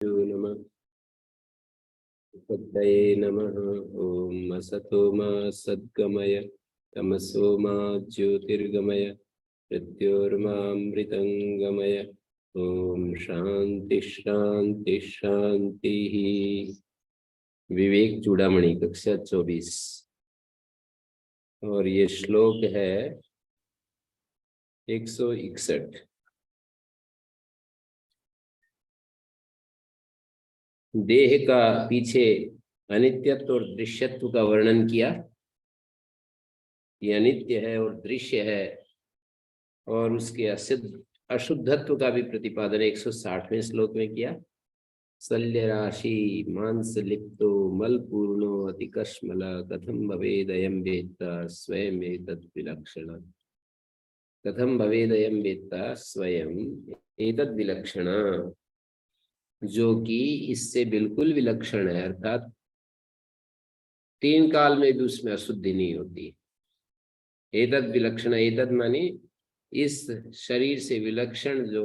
नमः बुद्धये नमः। ओम असतो मा सद्गमय तमसो मा ज्योतिर्गमय मृत्योर्मामृतं गमय। ओम शांति शांति शांति। विवेक चूड़ामणि कक्षा 24 और ये श्लोक है 161। देह का पीछे अनित्यत्व और दृश्यत्व का वर्णन किया। ये अनित्य है और दृश्य है और उसके अशुद्धत्व का भी प्रतिपादन 160वें श्लोक में किया। शल्य राशि मांस लिप्तो मल पूर्णो अतिकश्मल कथम भवेदयं वेत्ता स्वयं एतद् विलक्षण। कथम भवेदयं वेत्ता स्वयं एतद् विलक्षण, जो कि इससे बिल्कुल विलक्षण है, अर्थात तीन काल में भी उसमें अशुद्धि नहीं होती। एतद् विलक्षण, एतद् मानी इस शरीर से विलक्षण जो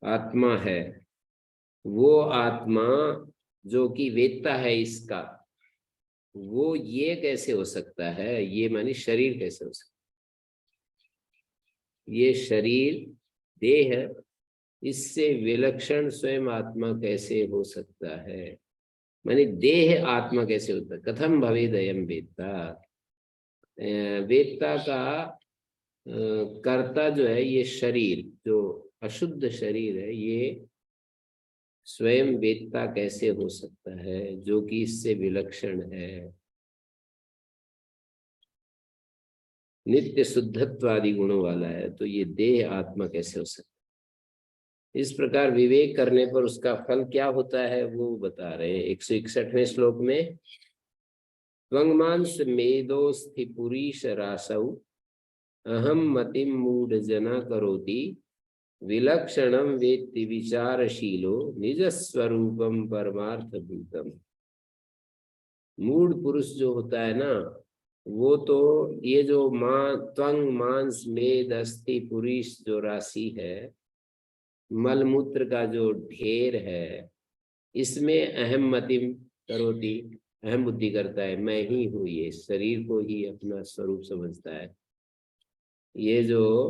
आत्मा है, वो आत्मा जो कि वेत्ता है इसका, वो ये कैसे हो सकता है? ये मानी शरीर कैसे हो सकता है? ये शरीर देह, इससे विलक्षण स्वयं आत्मा कैसे हो सकता है? मानी देह आत्मा कैसे होता है? कथम भवेदयं वेत्ता। वेत्ता का कर्ता जो है ये शरीर, जो अशुद्ध शरीर है, ये स्वयं वेत्ता कैसे हो सकता है जो कि इससे विलक्षण है? नित्य शुद्धत्व आदि गुणों वाला है, तो ये देह आत्मा कैसे हो सकता है? इस प्रकार विवेक करने पर उसका फल क्या होता है वो बता रहे हैं 161वें श्लोक में। त्वंगमांस मेदोस्थि पुरीश रासौ अहम मतिम मूढ़ जना करोति विलक्षणम वेत्ति विचारशीलो निज स्वरूपम परमार्थ भूतम। मूढ़ पुरुष जो होता है ना, वो तो ये जो त्वंग मांस मेद अस्थि पुरीश जो राशि है, मलमूत्र का जो ढेर है, इसमें अहम मतिम करोति, अहम बुद्धि करता है, मैं ही हूँ, ये शरीर को ही अपना स्वरूप समझता है। ये जो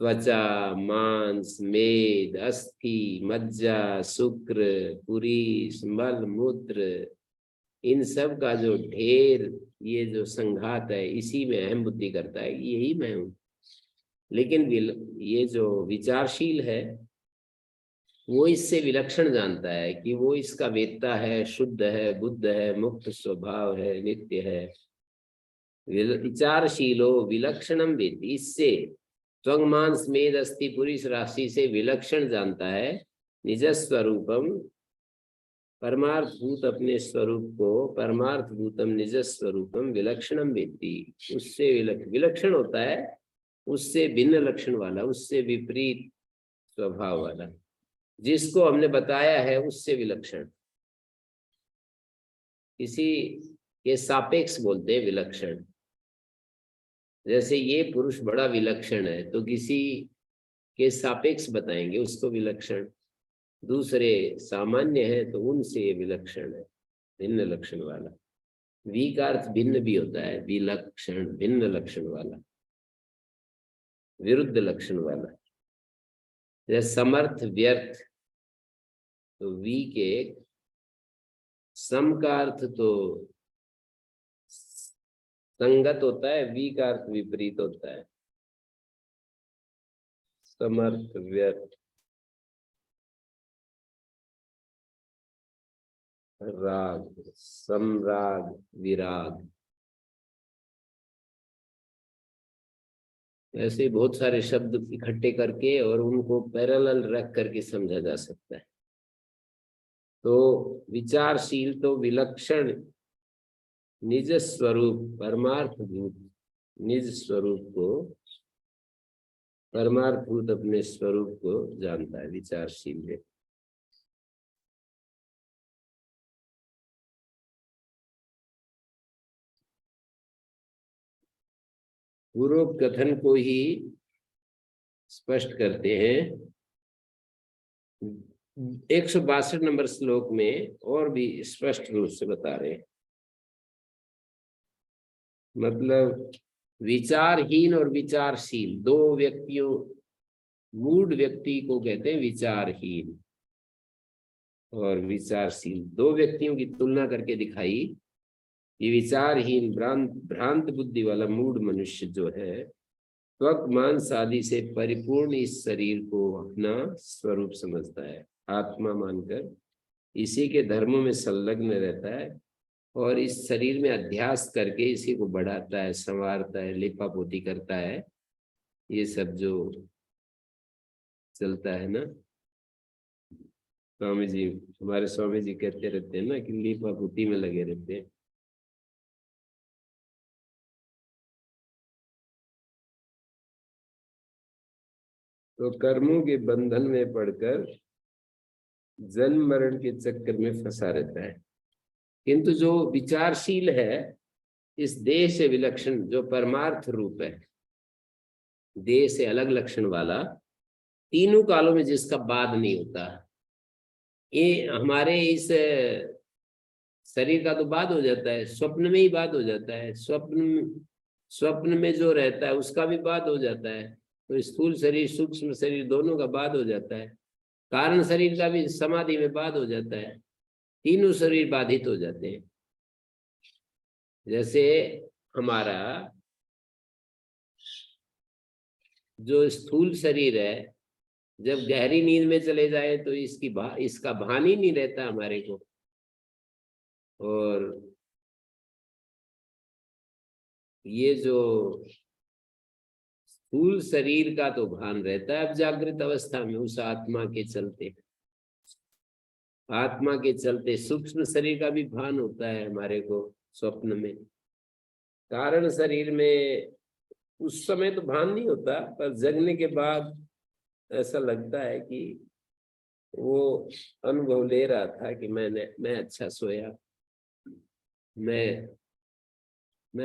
त्वचा मांस मेद अस्थि मज्जा शुक्र पुरीश मल मूत्र, इन सब का जो ढेर, ये जो संघात है, इसी में अहम बुद्धि करता है कि यही मैं हूँ। लेकिन ये जो विचारशील है वो इससे विलक्षण जानता है कि वो इसका वेत्ता है, शुद्ध है, बुद्ध है, मुक्त स्वभाव है, नित्य है। विचारशीलो विलक्षणम वेत्ति, इससे त्वंगमांस मेद अस्थि पुरुष राशि से विलक्षण जानता है। निज स्वरूपम, परमार्थ भूत अपने स्वरूप को, परमार्थ भूतम निज स्वरूपम विलक्षणम वेत्ति, उससे विलक्षण होता है, उससे भिन्न लक्षण वाला, उससे विपरीत स्वभाव वाला, जिसको हमने बताया है उससे विलक्षण। किसी के सापेक्ष बोलते हैं विलक्षण। जैसे ये पुरुष बड़ा विलक्षण है तो किसी के सापेक्ष बताएंगे उसको विलक्षण। दूसरे सामान्य है तो उनसे ये विलक्षण है, भिन्न लक्षण वाला। वी का अर्थ भिन्न भी होता है, विलक्षण, भिन्न लक्षण वाला, विरुद्ध लक्षण वाला। जैसे समर्थ व्यर्थ, तो वी के सम का अर्थ तो संगत होता है, वी का अर्थ विपरीत होता है। समर्थ व्यर्थ, राग समराग विराग, ऐसे बहुत सारे शब्द इकट्ठे करके और उनको पैरेलल रख करके समझा जा सकता है। तो विचारशील तो विलक्षण निज स्वरूप परमार्थ भूत, निज स्वरूप को, परमार्थ भूत अपने स्वरूप को जानता है, विचारशील है। पूर्व कथन को ही स्पष्ट करते हैं। 162 नंबर श्लोक में और भी स्पष्ट रूप से बता रहे हैं। मतलब विचारहीन और विचारशील दो व्यक्तियों, मूढ़ व्यक्ति को कहते हैं विचारहीन, और विचारशील दो व्यक्तियों की तुलना करके दिखाई। ये विचारहीन भ्रांत बुद्धि वाला मूढ़ मनुष्य जो है, त्वक मांस आदि से परिपूर्ण इस शरीर को अपना स्वरूप समझता है, आत्मा मानकर इसी के धर्मों में संलग्न रहता है और इस शरीर में अध्यास करके इसी को बढ़ाता है, संवारता है, लिपापोती करता है। ये सब जो चलता है ना, स्वामी जी, हमारे स्वामी जी कहते रहते हैं ना कि लिपापोती में लगे रहते हैं। तो कर्मों के बंधन में पड़कर जन्म मरण के चक्कर में फंसा रहता है। किंतु जो विचारशील है, इस देह से विलक्षण, जो परमार्थ रूप है, देह से अलग लक्षण वाला, तीनों कालों में जिसका बाद नहीं होता, ये हमारे इस शरीर का तो बाद हो जाता है, स्वप्न में ही बाद हो जाता है। स्वप्न में जो रहता है उसका भी बाद हो जाता है। तो स्थूल शरीर सूक्ष्म शरीर दोनों का बाद हो जाता है। कारण शरीर का भी समाधि में बाद हो जाता है। तीनों शरीर बाधित हो जाते हैं। जैसे हमारा जो स्थूल शरीर है, जब गहरी नींद में चले जाए तो इसका भान ही नहीं रहता हमारे को, और ये जो स्थूल शरीर का तो भान रहता है अब जागृत अवस्था में, उस आत्मा के चलते, आत्मा के चलते सूक्ष्म शरीर का भी भान होता है हमारे को स्वप्न में। कारण शरीर में उस समय तो भान नहीं होता, पर जगने के बाद ऐसा लगता है कि वो अनुभव ले रहा था कि मैं अच्छा सोया, मैं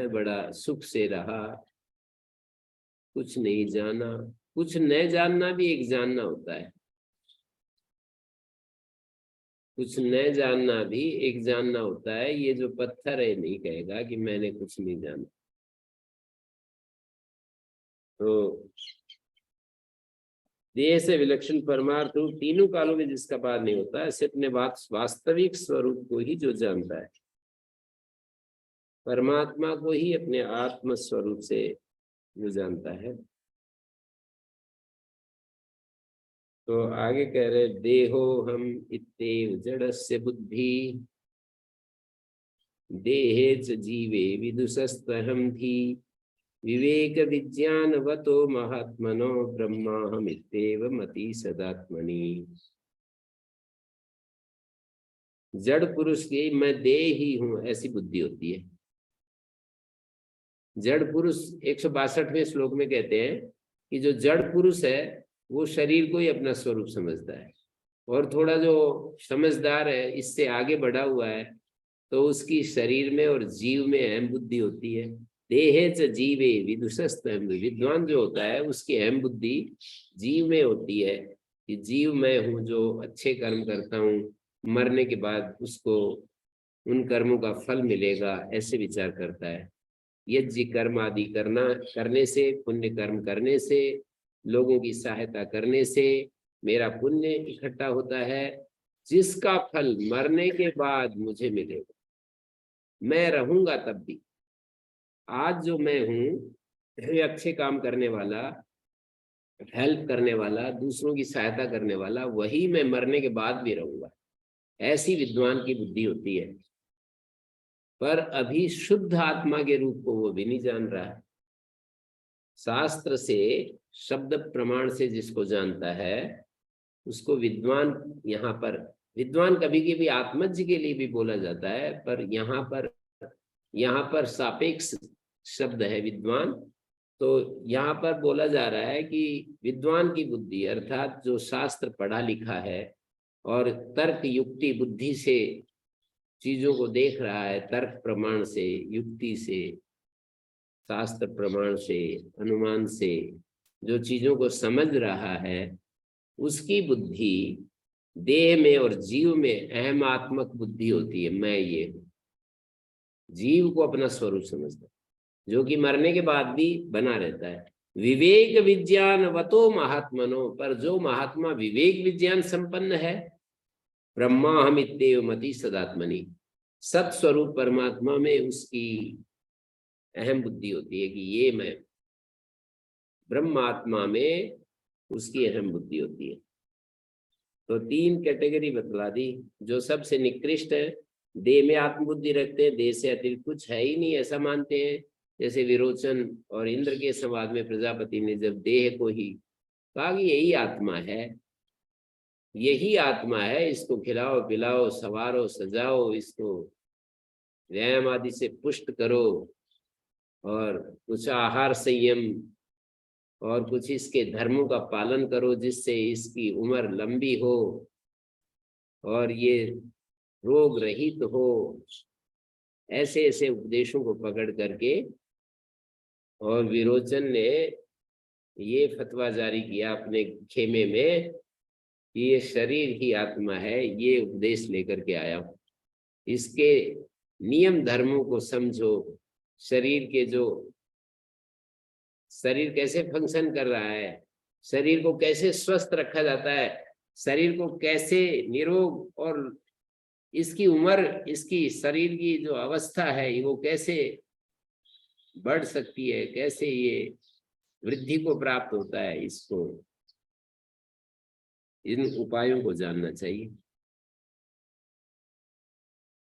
बड़ा सुख से रहा, कुछ नहीं जाना। कुछ न जानना भी एक जानना होता है, कुछ न जानना भी एक जानना होता है। ये जो पत्थर है नहीं कहेगा कि मैंने कुछ नहीं जाना। तो देह से विलक्षण परमार्थ रूप तीनों कालों में जिसका बाद नहीं होता, ऐसे अपने वास्तविक स्वरूप को ही जो जानता है, परमात्मा को ही अपने आत्म स्वरूप से जो जानता है। तो आगे कह रहे, देहो हम इत्तेव जड़स्य बुद्धि देहे च जीवे विदुषस्तहम धी विवेक विज्ञानवतो महात्मनो ब्रह्माहम इत्तेव मति सदात्मनि। जड़ पुरुष की मैं देह ही हूं ऐसी बुद्धि होती है। जड़ पुरुष 162वें श्लोक में कहते हैं कि जो जड़ पुरुष है वो शरीर को ही अपना स्वरूप समझता है, और थोड़ा जो समझदार है, इससे आगे बढ़ा हुआ है, तो उसकी शरीर में और जीव में अहम बुद्धि होती है। देहे च जीवे विदुषस्त अहम, विद्वान जो होता है उसकी अहम बुद्धि जीव में होती है कि जीव मैं हूँ जो अच्छे कर्म करता हूँ, मरने के बाद उसको उन कर्मों का फल मिलेगा, ऐसे विचार करता है। यज्ञ कर्म आदि करने से, पुण्य कर्म करने से, लोगों की सहायता करने से मेरा पुण्य इकट्ठा होता है, जिसका फल मरने के बाद मुझे मिलेगा। मैं रहूंगा तब भी। आज जो मैं हूँ, अच्छे काम करने वाला, हेल्प करने वाला, दूसरों की सहायता करने वाला, वही मैं मरने के बाद भी रहूंगा। ऐसी विद्वान की बुद्धि होती है। पर अभी शुद्ध आत्मा के रूप को वो भी नहीं जान रहा है। शास्त्र से, शब्द प्रमाण से जिसको जानता है उसको विद्वान, यहाँ पर विद्वान कभी कभी आत्मज्ञ के लिए भी बोला जाता है, पर यहाँ पर सापेक्ष शब्द है विद्वान। तो यहाँ पर बोला जा रहा है कि विद्वान की बुद्धि, अर्थात जो शास्त्र पढ़ा लिखा है और तर्क युक्ति बुद्धि से चीजों को देख रहा है, तर्क प्रमाण से, युक्ति से, शास्त्र प्रमाण से, अनुमान से जो चीजों को समझ रहा है, उसकी बुद्धि देह में और जीव में अहमात्मक बुद्धि होती है, मैं ये हूं। जीव को अपना स्वरूप समझता है, जो कि मरने के बाद भी बना रहता है। विवेक विज्ञान वतो महात्मनो, पर जो महात्मा विवेक विज्ञान संपन्न है, ब्रह्मा हम इत्येव मति सदात्मनि, सत्स्वरूप परमात्मा में उसकी अहम बुद्धि होती है कि ये मैं। ब्रह्मात्मा में उसकी अहम बुद्धि होती है। तो तीन कैटेगरी बतला दी। जो सबसे निकृष्ट है, देह में आत्मबुद्धि रखते हैं, देह से अतिरिक्त कुछ है ही नहीं ऐसा मानते हैं। जैसे विरोचन और इंद्र के संवाद में प्रजापति ने जब देह को ही कहा कि यही आत्मा है, यही आत्मा है, इसको खिलाओ पिलाओ संवारो सजाओ, इसको व्यायाम आदि से पुष्ट करो, और कुछ आहार संयम और कुछ इसके धर्मों का पालन करो जिससे इसकी उम्र लंबी हो और ये रोग रहित हो। ऐसे ऐसे उपदेशों को पकड़ करके और विरोचन ने ये फतवा जारी किया अपने खेमे में कि ये शरीर ही आत्मा है, ये उपदेश लेकर के आया हूं, इसके नियम धर्मों को समझो। शरीर के जो शरीर कैसे फंक्शन कर रहा है, शरीर को कैसे स्वस्थ रखा जाता है, शरीर को कैसे निरोग और इसकी उम्र, इसकी शरीर की जो अवस्था है वो कैसे बढ़ सकती है, कैसे ये वृद्धि को प्राप्त होता है, इसको इन उपायों को जानना चाहिए।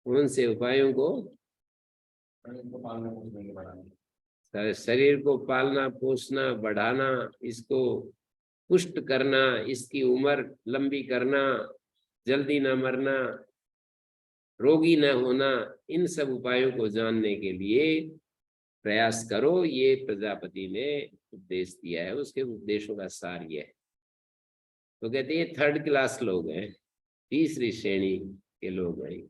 कौन से उपायों को? शरीर को पालना पोसना बढ़ाना, इसको पुष्ट करना, इसकी उम्र लंबी करना, जल्दी ना मरना, रोगी न होना, इन सब उपायों को जानने के लिए प्रयास करो। ये प्रजापति ने उपदेश दिया है, उसके उपदेशों का सार ये है। तो कहते हैं थर्ड क्लास लोग हैं, तीसरी श्रेणी के लोग हैं,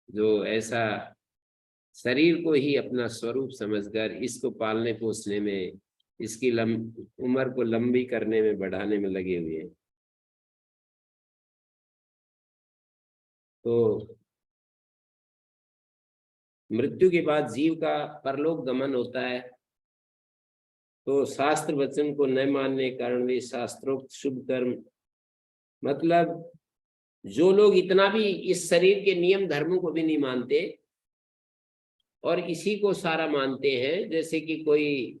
जो ऐसा शरीर को ही अपना स्वरूप समझकर इसको पालने पोसने में, इसकी उम्र को लंबी करने में, बढ़ाने में लगे हुए हैं। तो मृत्यु के बाद जीव का परलोक गमन होता है, तो शास्त्र वचन को न मानने के कारण वे शास्त्रोक्त शुभ कर्म, मतलब जो लोग इतना भी इस शरीर के नियम धर्मों को भी नहीं मानते और इसी को सारा मानते हैं, जैसे कि कोई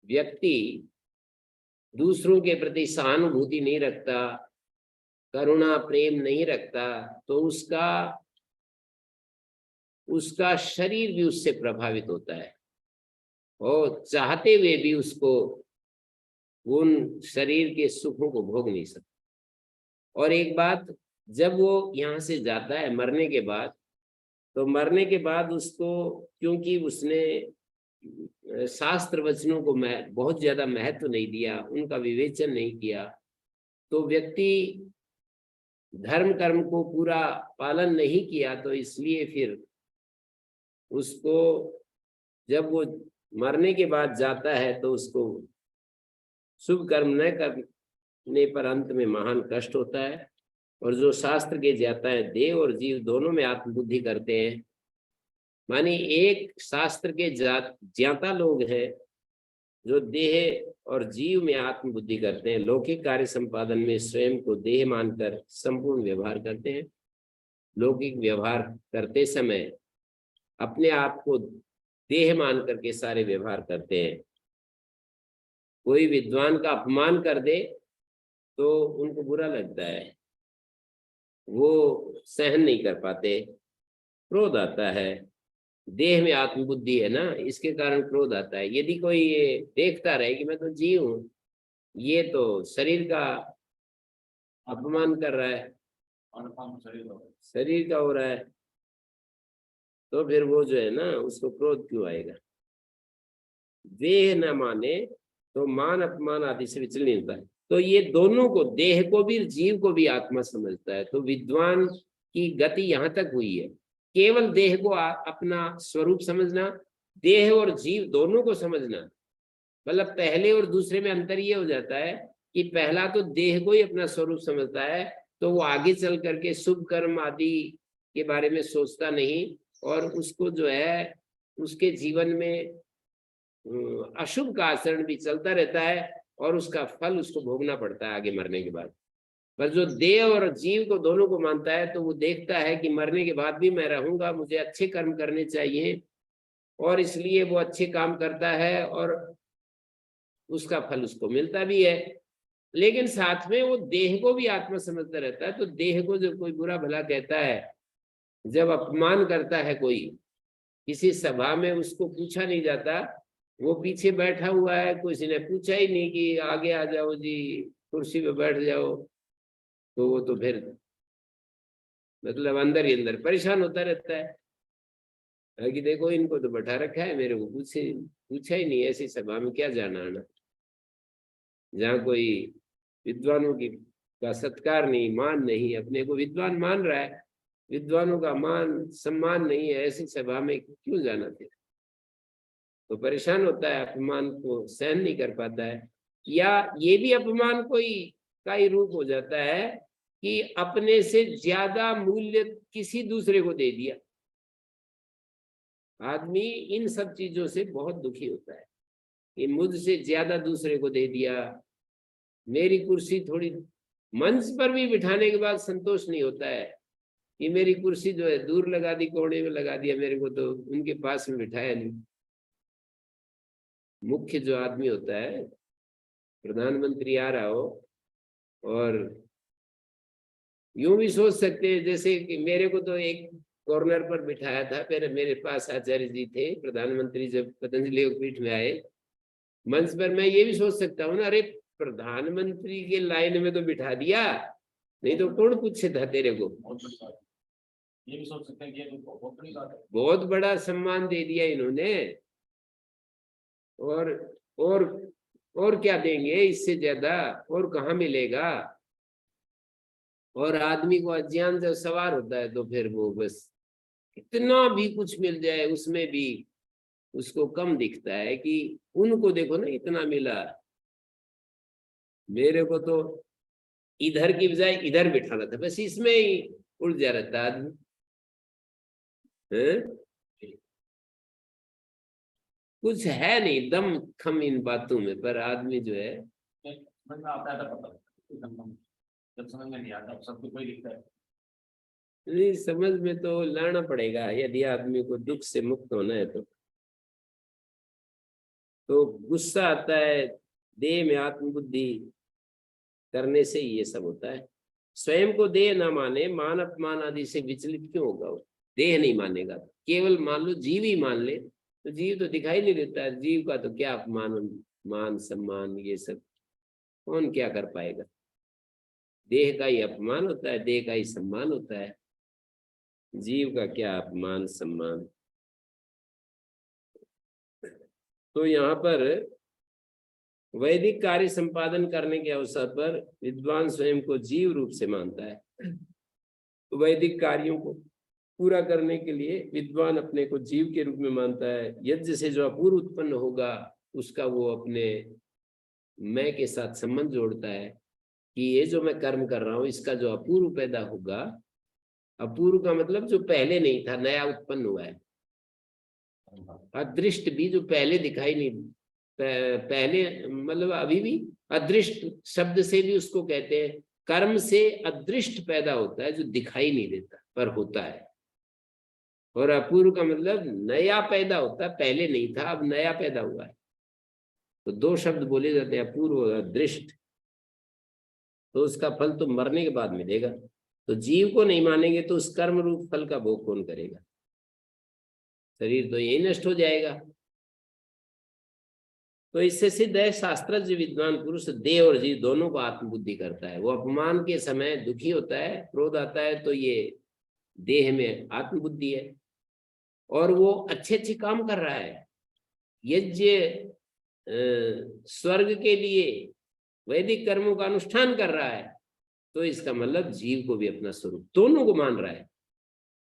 व्यक्ति दूसरों के प्रति सहानुभूति नहीं रखता, करुणा प्रेम नहीं रखता, तो उसका शरीर भी उससे प्रभावित होता है और चाहते हुए भी उसको उन शरीर के सुखों को भोग नहीं सकता। और एक बात, जब वो यहाँ से जाता है मरने के बाद, तो मरने के बाद उसको, क्योंकि उसने शास्त्र वचनों को बहुत ज्यादा महत्व नहीं दिया, उनका विवेचन नहीं किया, तो व्यक्ति धर्म कर्म को पूरा पालन नहीं किया, तो इसलिए फिर उसको जब वो मरने के बाद जाता है तो उसको शुभ कर्म न करने पर अंत में महान कष्ट होता है। और जो शास्त्र के ज्ञाता है, देव और जीव दोनों में आत्मबुद्धि करते हैं, मानी एक शास्त्र के ज्ञाता लोग हैं जो देह और जीव में आत्मबुद्धि करते हैं, लौकिक कार्य संपादन में स्वयं को देह मानकर संपूर्ण व्यवहार करते हैं। लौकिक व्यवहार करते समय अपने आप को देह मान करके सारे व्यवहार करते हैं। कोई विद्वान का अपमान कर दे तो उनको बुरा लगता है, वो सहन नहीं कर पाते, क्रोध आता है। देह में आत्मबुद्धि है ना, इसके कारण क्रोध आता है। यदि कोई ये देखता रहे कि मैं तो जीव हूं, ये तो शरीर का अपमान कर रहा है, शरीर का हो रहा है, तो फिर वो जो है ना, उसको क्रोध क्यों आएगा। देह न माने तो मान अपमान आदि से विचलित नहीं होता है। तो ये दोनों को, देह को भी जीव को भी आत्मा समझता है। तो विद्वान की गति यहाँ तक हुई है, केवल देह को अपना स्वरूप समझना, देह और जीव दोनों को समझना। मतलब पहले और दूसरे में अंतर ये हो जाता है कि पहला तो देह को ही अपना स्वरूप समझता है, तो वो आगे चल करके शुभ कर्म आदि के बारे में सोचता नहीं, और उसको जो है उसके जीवन में अशुभ का आचरण भी चलता रहता है, और उसका फल उसको भोगना पड़ता है आगे मरने के बाद। पर जो देह और जीव को दोनों को मानता है, तो वो देखता है कि मरने के बाद भी मैं रहूंगा, मुझे अच्छे कर्म करने चाहिए, और इसलिए वो अच्छे काम करता है और उसका फल उसको मिलता भी है। लेकिन साथ में वो देह को भी आत्मा समझता रहता है। तो देह को जब कोई बुरा भला कहता है, जब अपमान करता है कोई, किसी सभा में उसको पूछा नहीं जाता, वो पीछे बैठा हुआ है, किसी ने पूछा ही नहीं कि आगे आ जाओ जी, कुर्सी पे बैठ जाओ, तो वो तो फिर मतलब अंदर ही अंदर परेशान होता रहता है कि देखो इनको तो बैठा रखा है, मेरे को पूछा ही नहीं, ऐसी सभा में क्या जाना आना, जहाँ कोई विद्वानों की का सत्कार नहीं, मान नहीं, अपने को विद्वान मान रहा है, विद्वानों का मान सम्मान नहीं है, ऐसी सभा में क्यों जाना फिर। तो परेशान होता है, अपमान को सहन नहीं कर पाता है। या ये भी अपमान कोई का ही रूप हो जाता है कि अपने से ज्यादा मूल्य किसी दूसरे को दे दिया। आदमी इन सब चीजों से बहुत दुखी होता है कि मुझसे ज्यादा दूसरे को दे दिया, मेरी कुर्सी थोड़ी, मंच पर भी बिठाने के बाद संतोष नहीं होता है कि मेरी कुर्सी जो है दूर लगा दी, कोने में लगा दिया, मेरे को तो उनके पास में बिठाया नहीं। मुख्य जो आदमी होता है, प्रधानमंत्री आ रहा हो, और यूं भी सोच सकते हैं जैसे कि मेरे को तो एक कॉर्नर पर बिठाया था, फिर मेरे पास आचार्य जी थे, प्रधानमंत्री जब पतंजलि पीठ में आए मंच पर, मैं ये भी सोच सकता हूँ ना, अरे प्रधानमंत्री के लाइन में तो बिठा दिया, नहीं तो कौन पूछे था तेरे को। ये भी सोच सकते हैं कि बहुत बड़ी बात है, बहुत बड़ा सम्मान दे दिया इन्होंने, और और क्या देंगे इससे ज्यादा, और कहाँ मिलेगा। और आदमी को अज्ञान जब सवार होता है, तो फिर वो बस कितना भी कुछ मिल जाए उसमें भी उसको कम दिखता है कि उनको देखो ना इतना मिला, मेरे को तो इधर की बजाय इधर बिठाना था, बस इसमें ही उलझा रहता आदमी है। कुछ है नहीं दम खम इन बातों में, पर आदमी जो है समझ में आता है तो पता, जब समझ में नहीं आता सब कुछ वही दिखता है। नहीं, समझ में तो लाना पड़ेगा यदि आदमी को दुख से मुक्त होना है तो गुस्सा आता है, देह में आत्मबुद्धि करने से ही ये सब होता है। स्वयं को देह ना माने, मान अपमान आदि से विचलित क्यों होगा वो, देह नहीं मानेगा, केवल मान लो जीव ही मान ले, तो जीव तो दिखाई नहीं देता है, जीव का तो क्या अपमान, मान सम्मान ये सब कौन क्या कर पाएगा। देह का ही अपमान होता है, देह का ही सम्मान होता है, जीव का क्या अपमान सम्मान। तो यहाँ पर वैदिक कार्य संपादन करने के अवसर पर विद्वान स्वयं को जीव रूप से मानता है। वैदिक कार्यों को पूरा करने के लिए विद्वान अपने को जीव के रूप में मानता है। यज्ञ से जो अपूर्व उत्पन्न होगा उसका वो अपने मैं के साथ संबंध जोड़ता है कि ये जो मैं कर्म कर रहा हूँ इसका जो अपूर्व पैदा होगा, अपूर्व का मतलब जो पहले नहीं था, नया उत्पन्न हुआ है। अदृष्ट भी जो पहले दिखाई नहीं, पहले मतलब अभी भी अदृष्ट शब्द से भी उसको कहते हैं। कर्म से अदृष्ट पैदा होता है जो दिखाई नहीं देता पर होता है, और अपूर्व का मतलब नया पैदा होता है, पहले नहीं था अब नया पैदा हुआ है। तो दो शब्द बोले जाते हैं, अपूर्व और अदृष्ट। तो उसका फल तो मरने के बाद मिलेगा। तो जीव को नहीं मानेंगे तो उस कर्म रूप फल का भोग कौन करेगा, शरीर तो यही नष्ट हो जाएगा। तो इससे सिद्ध है शास्त्रज्ञ विद्वान पुरुष देह और जीव दोनों को आत्मबुद्धि करता है। वो अपमान के समय दुखी होता है, क्रोध आता है, तो ये देह में आत्मबुद्धि है, और वो अच्छे अच्छे काम कर रहा है, यज्ञ स्वर्ग के लिए वैदिक कर्मों का अनुष्ठान कर रहा है, तो इसका मतलब जीव को भी अपना स्वरूप दोनों को मान रहा है।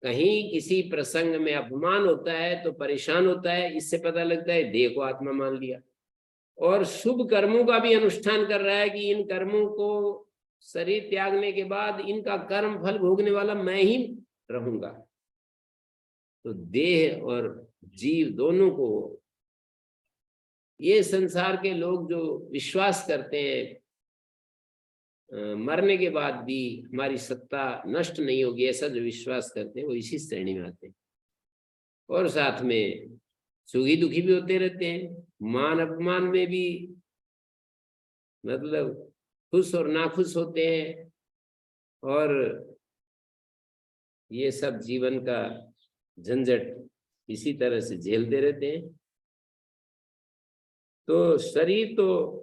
कहीं किसी प्रसंग में अपमान होता है तो परेशान होता है, इससे पता लगता है देह को आत्मा मान लिया। और शुभ कर्मों का भी अनुष्ठान कर रहा है कि इन कर्मों को शरीर त्यागने के बाद इनका कर्म फल भोगने वाला मैं ही रहूंगा। तो देह और जीव दोनों को, ये संसार के लोग जो विश्वास करते हैं मरने के बाद भी हमारी सत्ता नष्ट नहीं होगी, ऐसा जो विश्वास करते हैं वो इसी श्रेणी में आते हैं। और साथ में सुखी दुखी भी होते रहते हैं, मान अपमान में भी मतलब खुश और नाखुश होते हैं, और ये सब जीवन का झंझट इसी तरह से झेलते रहते हैं। तो शरीर तो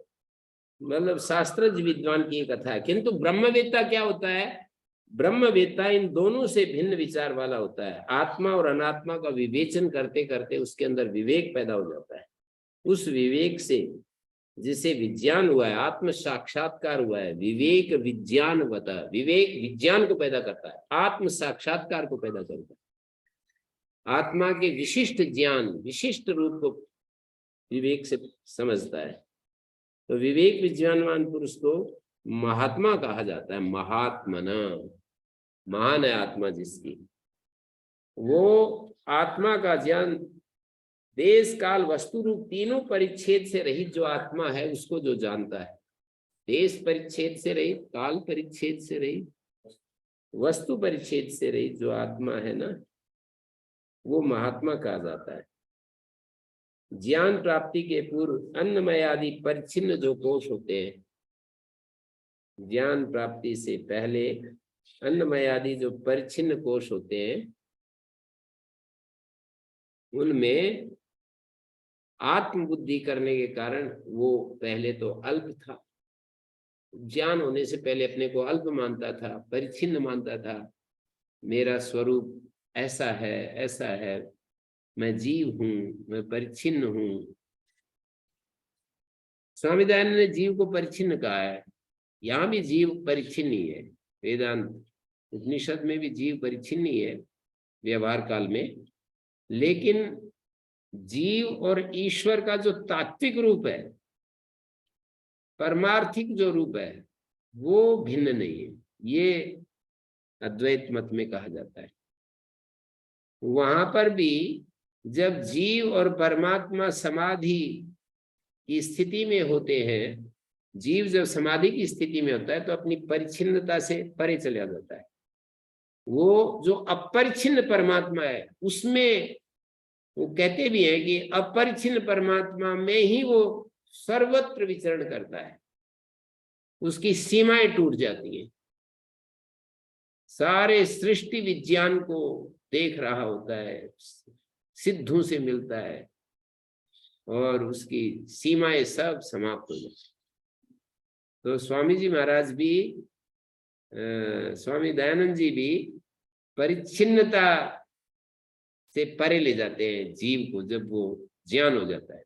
मतलब शास्त्रज्ञ विद्वान की कथा है, किंतु ब्रह्मवेत्ता क्या होता है? ब्रह्मवेत्ता इन दोनों से भिन्न विचार वाला होता है। आत्मा और अनात्मा का विवेचन करते करते उसके अंदर विवेक पैदा हो जाता है। उस विवेक से जिसे विज्ञान हुआ है, आत्म साक्षात्कार हुआ है, विवेक विज्ञान बता, विवेक विज्ञान को पैदा करता है, आत्म साक्षात्कार को पैदा करता है। आत्मा के विशिष्ट ज्ञान, विशिष्ट रूप को विवेक से समझता है। तो विवेक विज्ञानवान पुरुष को महात्मा कहा जाता है। महात्मना, महान है आत्मा जिसकी, वो आत्मा का ज्ञान देश काल वस्तु रूप तीनों परिच्छेद से रहित जो आत्मा है उसको जो जानता है, देश परिच्छेद से रहित, काल परिच्छेद से रहित, वस्तु परिच्छेद से रहित जो आत्मा है ना, वो महात्मा कहा जाता है। ज्ञान प्राप्ति के पूर्व अन्नमय आदि परिच्छिन्न जो कोश होते हैं, ज्ञान प्राप्ति से पहले अन्नमय आदि जो परिच्छिन्न कोश होते हैं, उनमें आत्मबुद्धि करने के कारण वो पहले तो अल्प था, ज्ञान होने से पहले अपने को अल्प मानता था, परिच्छिन्न मानता था। मेरा स्वरूप ऐसा है, ऐसा है, मैं जीव हूं, मैं परिच्छिन्न हूं। स्वामी दयानंद ने जीव को परिच्छिन्न कहा है। यहां भी जीव परिच्छिन्न ही है, वेदांत उपनिषद में भी जीव परिच्छिन्न ही है व्यवहार काल में। लेकिन जीव और ईश्वर का जो तात्विक रूप है, परमार्थिक जो रूप है, वो भिन्न नहीं है। ये अद्वैत मत में कहा जाता है। वहां पर भी जब जीव और परमात्मा समाधि की स्थिति में होते हैं, जीव जब समाधि की स्थिति में होता है तो अपनी परिच्छिन्नता से परे चला जाता है। वो जो अपरिच्छिन्न परमात्मा है उसमें वो कहते भी हैं कि अपरिच्छिन्न परमात्मा में ही वो सर्वत्र विचरण करता है, उसकी सीमाएं टूट जाती हैं। सारे सृष्टि विज्ञान को देख रहा होता है, सिद्धों से मिलता है और उसकी सीमाएं सब समाप्त हो जाती। तो स्वामी जी महाराज भी, स्वामी दयानंद जी भी परिच्छिन्नता से परे ले जाते हैं जीव को जब वो ज्ञान हो जाता है।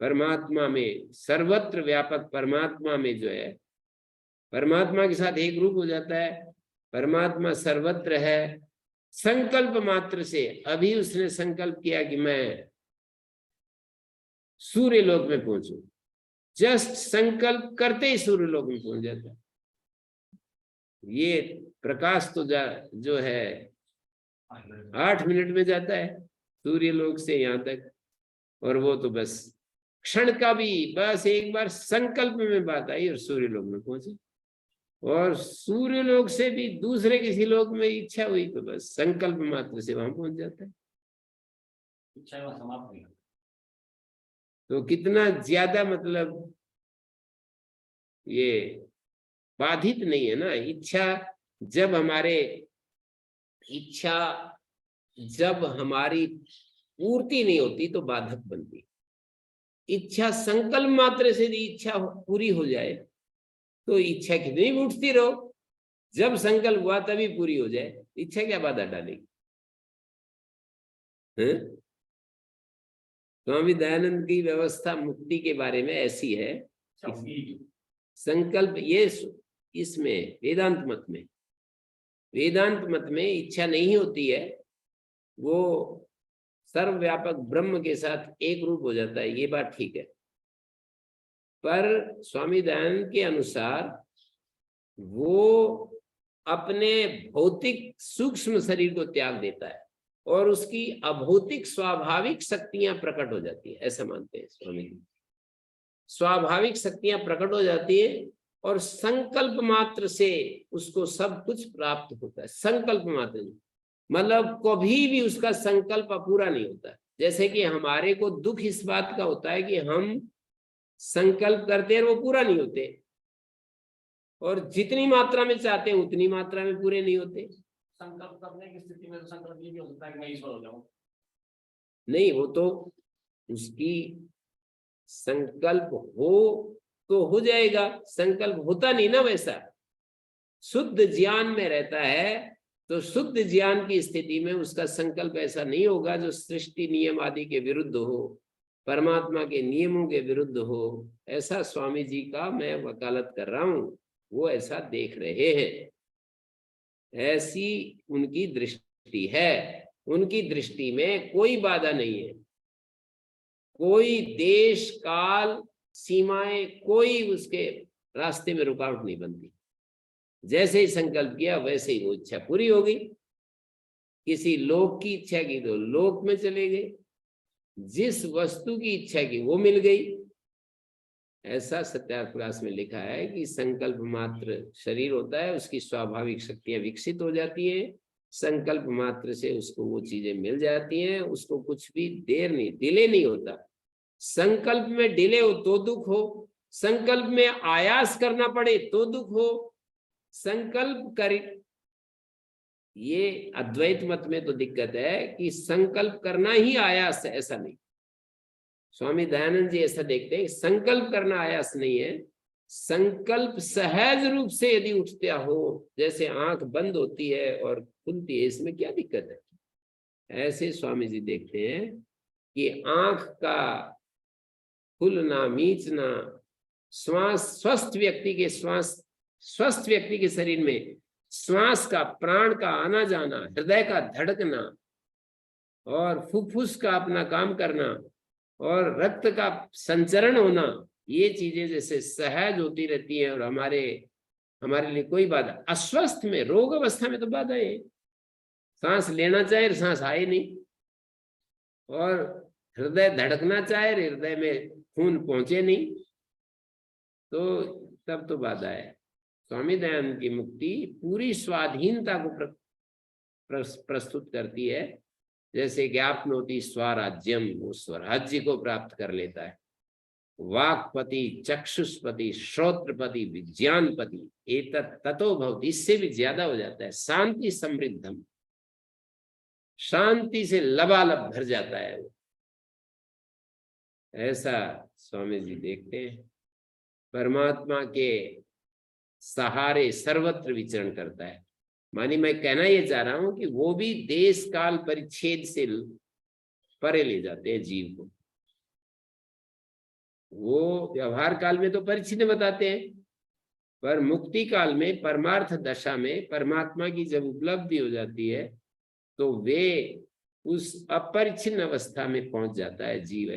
परमात्मा में, सर्वत्र व्यापक परमात्मा में जो है, परमात्मा के साथ एक रूप हो जाता है। परमात्मा सर्वत्र है। संकल्प मात्र से, अभी उसने संकल्प किया कि मैं सूर्य लोक में पहुंचू, जस्ट संकल्प करते ही सूर्य लोक में पहुंच जाता है। ये प्रकाश तो जो है 8 मिनट में जाता है सूर्य लोक से यहाँ तक, और वो तो बस क्षण का भी, बस एक बार संकल्प में बात आई और सूर्य लोक में पहुंचे। और सूर्य लोक से भी दूसरे किसी लोक में इच्छा हुई तो बस संकल्प मात्र से वहां पहुंच जाता है। इच्छा समाप्त हुई। तो कितना ज्यादा मतलब ये बाधित नहीं है ना इच्छा। जब हमारी पूर्ति नहीं होती तो बाधक बनती। इच्छा संकल्प मात्र से यदि इच्छा पूरी हो जाए तो इच्छा कितनी भी उठती रहो, जब संकल्प हुआ तभी पूरी हो जाए, इच्छा क्या बाधा डालेगी? स्वामी दयानंद की व्यवस्था मुक्ति के बारे में ऐसी है। संकल्प ये इसमें वेदांत मत में इच्छा नहीं होती है, वो सर्वव्यापक ब्रह्म के साथ एक रूप हो जाता है। ये बात ठीक है, पर स्वामी दयानंद के अनुसार वो अपने भौतिक सूक्ष्म शरीर को त्याग देता है और उसकी अभौतिक स्वाभाविक शक्तियां प्रकट हो जाती है, ऐसा मानते हैं स्वामी जी। स्वाभाविक शक्तियां प्रकट हो जाती है और संकल्प मात्र से उसको सब कुछ प्राप्त होता है। संकल्प मात्र, मतलब कभी भी उसका संकल्प पूरा नहीं होता। जैसे कि हमारे को दुख इस बात का होता है कि हम संकल्प करते हैं वो पूरा नहीं होते, और जितनी मात्रा में चाहते हैं उतनी मात्रा में पूरे नहीं होते। संकल्प करने की स्थिति में तो संकल्प ये भी हो सकता है कि मैं ईश्वर हो जाऊं। नहीं, वो तो उसकी संकल्प हो तो हो जाएगा, संकल्प होता नहीं ना वैसा। शुद्ध ज्ञान में रहता है तो शुद्ध ज्ञान की स्थिति में उसका संकल्प ऐसा नहीं होगा जो सृष्टि नियम आदि के विरुद्ध हो, परमात्मा के नियमों के विरुद्ध हो। ऐसा स्वामी जी का मैं वकालत कर रहा हूं, वो ऐसा देख रहे हैं, ऐसी उनकी दृष्टि है। उनकी दृष्टि में कोई बाधा नहीं है, कोई देश काल सीमाएं, कोई उसके रास्ते में रुकावट नहीं बनती। जैसे ही संकल्प किया वैसे ही वो इच्छा पूरी हो गई। किसी लोक की इच्छा की तो लोक में चले गए, जिस वस्तु की इच्छा की वो मिल गई। ऐसा सत्यार्थ प्रकाश में लिखा है कि संकल्प मात्र शरीर होता है, उसकी स्वाभाविक शक्तियां विकसित हो जाती है, संकल्प मात्र से उसको वो चीजें मिल जाती हैं, उसको कुछ भी देर नहीं, डिले नहीं होता। संकल्प में डिले हो तो दुख हो, संकल्प में आयास करना पड़े तो दुख हो। संकल्प कर, ये अद्वैत मत में तो दिक्कत है कि संकल्प करना ही आयास है, ऐसा नहीं। स्वामी दयानंद जी ऐसा देखते हैं, संकल्प करना आयास नहीं है, संकल्प सहज रूप से यदि उठता हो, जैसे आंख बंद होती है और खुलती है, इसमें क्या दिक्कत है। ऐसे स्वामी जी देखते हैं कि आंख का खुलना मीचना, श्वास, स्वस्थ व्यक्ति के शरीर में श्वास का, प्राण का आना जाना, हृदय का धड़कना और फुफ्फुस का अपना काम करना और रक्त का संचरण होना, ये चीजें जैसे सहज होती रहती हैं और हमारे लिए कोई बाधा। अस्वस्थ में, रोग अवस्था में तो बाधा है, सांस लेना चाहे सांस आए नहीं, और हृदय धड़कना चाहे हृदय में खून पहुंचे नहीं, तो तब तो बाधा है। स्वामी दयानंद की मुक्ति पूरी स्वाधीनता को प्रस्तुत करती है। जैसे ज्ञापनोति स्वराज्यम, वो स्वराज्य को प्राप्त कर लेता है। वाक्पति, चक्षुष्पति, श्रोत्रपति, विज्ञानपति, एतत् ततो भवति, इससे भी ज्यादा हो जाता है। शांति समृद्धम, शांति से लबालब भर जाता है वो। ऐसा स्वामी जी देखते हैं। परमात्मा के सहारे सर्वत्र विचरण करता है। मानी मैं कहना ये चाह रहा हूं कि वो भी देश काल परिच्छेद से परे ले जाते हैं जीव को। वो व्यवहार काल में तो परिच्छिन्न बताते हैं, पर मुक्ति काल में, परमार्थ दशा में परमात्मा की जब उपलब्धि हो जाती है तो वे उस अपरिच्छिन्न अवस्था में पहुंच जाता है जीव।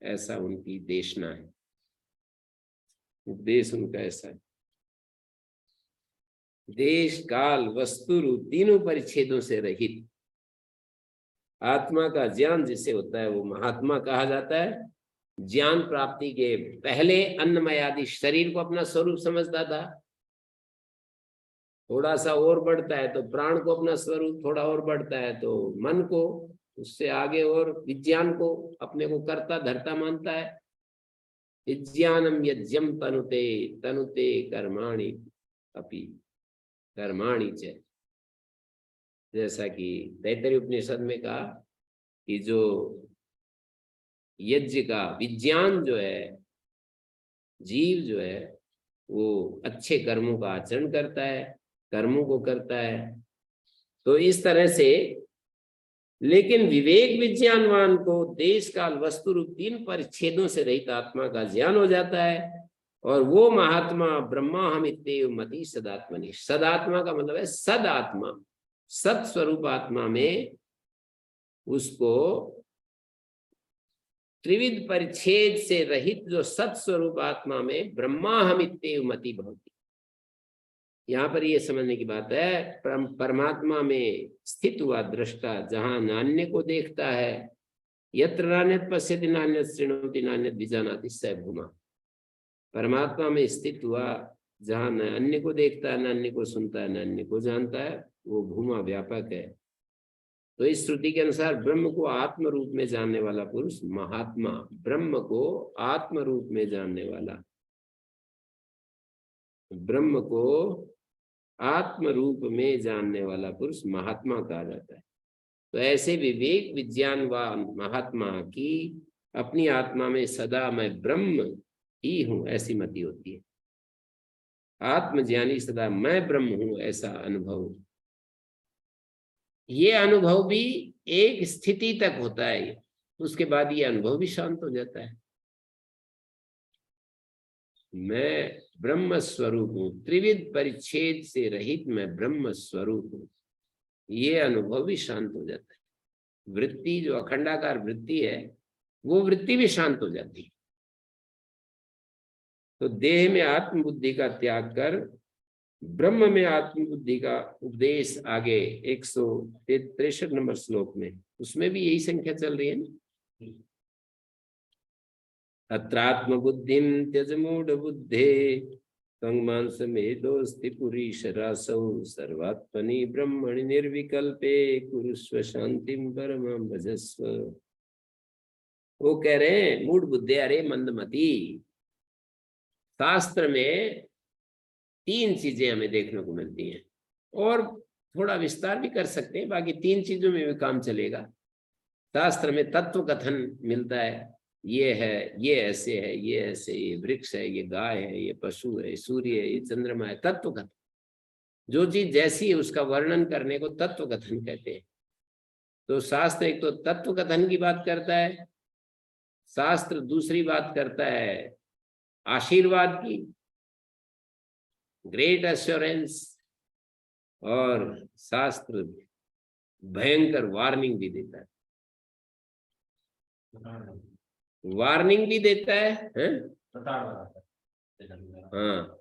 ऐसा उनकी देशना है, उपदेश उनका ऐसा है। देश काल वस्तु रूप तीनों परिच्छेदों से रहित आत्मा का ज्ञान जिसे होता है वो महात्मा कहा जाता है। ज्ञान प्राप्ति के पहले अन्नमय आदि शरीर को अपना स्वरूप समझता था, थोड़ा सा और बढ़ता है तो प्राण को अपना स्वरूप, थोड़ा और बढ़ता है तो मन को, उससे आगे और विज्ञान को अपने को कर्ता धर्ता मानता है। विज्ञानम यज्ञम तनुते तनुते कर्माणि अपि कर्माणि च, जैसा कि तैत्तरीय उपनिषद में कहा कि जो यज्ञ का विज्ञान जो है, जीव जो है वो अच्छे कर्मों का आचरण करता है, कर्मों को करता है। तो इस तरह से, लेकिन विवेक विज्ञानवान को देश काल वस्तु रूप तीन परिच्छेदों से रहित आत्मा का ज्ञान हो जाता है, और वो महात्मा ब्रह्मा हम इत्तेव मति सदात्मनि। सदात्मा का मतलब है सद आत्मा, सत स्वरूप आत्मा में उसको त्रिविध परिच्छेद से रहित जो सत्स्वरूप आत्मा में ब्रह्माहमित्येव मति भवति। यहाँ पर ये समझने की बात है, परमात्मा में स्थित हुआ दृष्टा जहां नान्य को देखता है, यत्र नान्यत् पश्यति नान्यत् शृणोति नान्यत् विजानाति स भूमा। परमात्मा में स्थित हुआ जहां न अन्य को देखता है, न अन्य को सुनता है, न अन्य को जानता है, वो भूमा व्यापक है। तो इस श्रुति के अनुसार ब्रह्म को आत्म रूप में जानने वाला पुरुष महात्मा, ब्रह्म को आत्म रूप में जानने वाला, ब्रह्म को आत्म रूप में जानने वाला पुरुष महात्मा कहा जाता है। तो ऐसे विवेक विज्ञानवान महात्मा की अपनी आत्मा में सदा मैं ब्रह्म ही हूं ऐसी मति होती है। आत्मज्ञानी सदा मैं ब्रह्म हूं ऐसा अनुभव, ये अनुभव भी एक स्थिति तक होता है, उसके बाद ये अनुभव भी शांत हो जाता है। मैं ब्रह्म स्वरूप हूं, त्रिविध परिच्छेद से रहित मैं ब्रह्म स्वरूप हूं, ये अनुभव भी शांत हो जाता है। वृत्ति जो अखंडाकार वृत्ति है वो वृत्ति भी शांत हो जाती है। तो देह में आत्मबुद्धि का त्याग कर ब्रह्म में आत्मबुद्धि का उपदेश आगे 163 नंबर श्लोक में, उसमें भी यही संख्या चल रही है ना। अत्रात्मबुद्धिं त्यज मूढ़ बुद्धे तंगमांस मेदोस्ति पुरीश रासौ सर्वात्मनि ब्रह्मणि निर्विकल्पे कुरुस्व शांतिं परमां भजस्व। वो कह रहे हैं मूढ़ बुद्धे, अरे मंदमती, शास्त्र में 3 चीजें हमें देखने को मिलती हैं और थोड़ा विस्तार भी कर सकते हैं, बाकी 3 चीजों में भी काम चलेगा। शास्त्र में तत्व कथन मिलता है, ये है, ये ऐसे है, ये ऐसे, ये वृक्ष है, ये गाय है, ये पशु है, सूर्य है, ये चंद्रमा है, तत्व कथन। जो चीज जैसी है उसका वर्णन करने को तत्व कथन कहते हैं। तो शास्त्र एक तो तत्व कथन की बात करता है, शास्त्र दूसरी बात करता है आशीर्वाद की, ग्रेट एश्योरेंस, और शास्त्र भयंकर वार्निंग भी देता है, वार्निंग भी देता है? हाँ,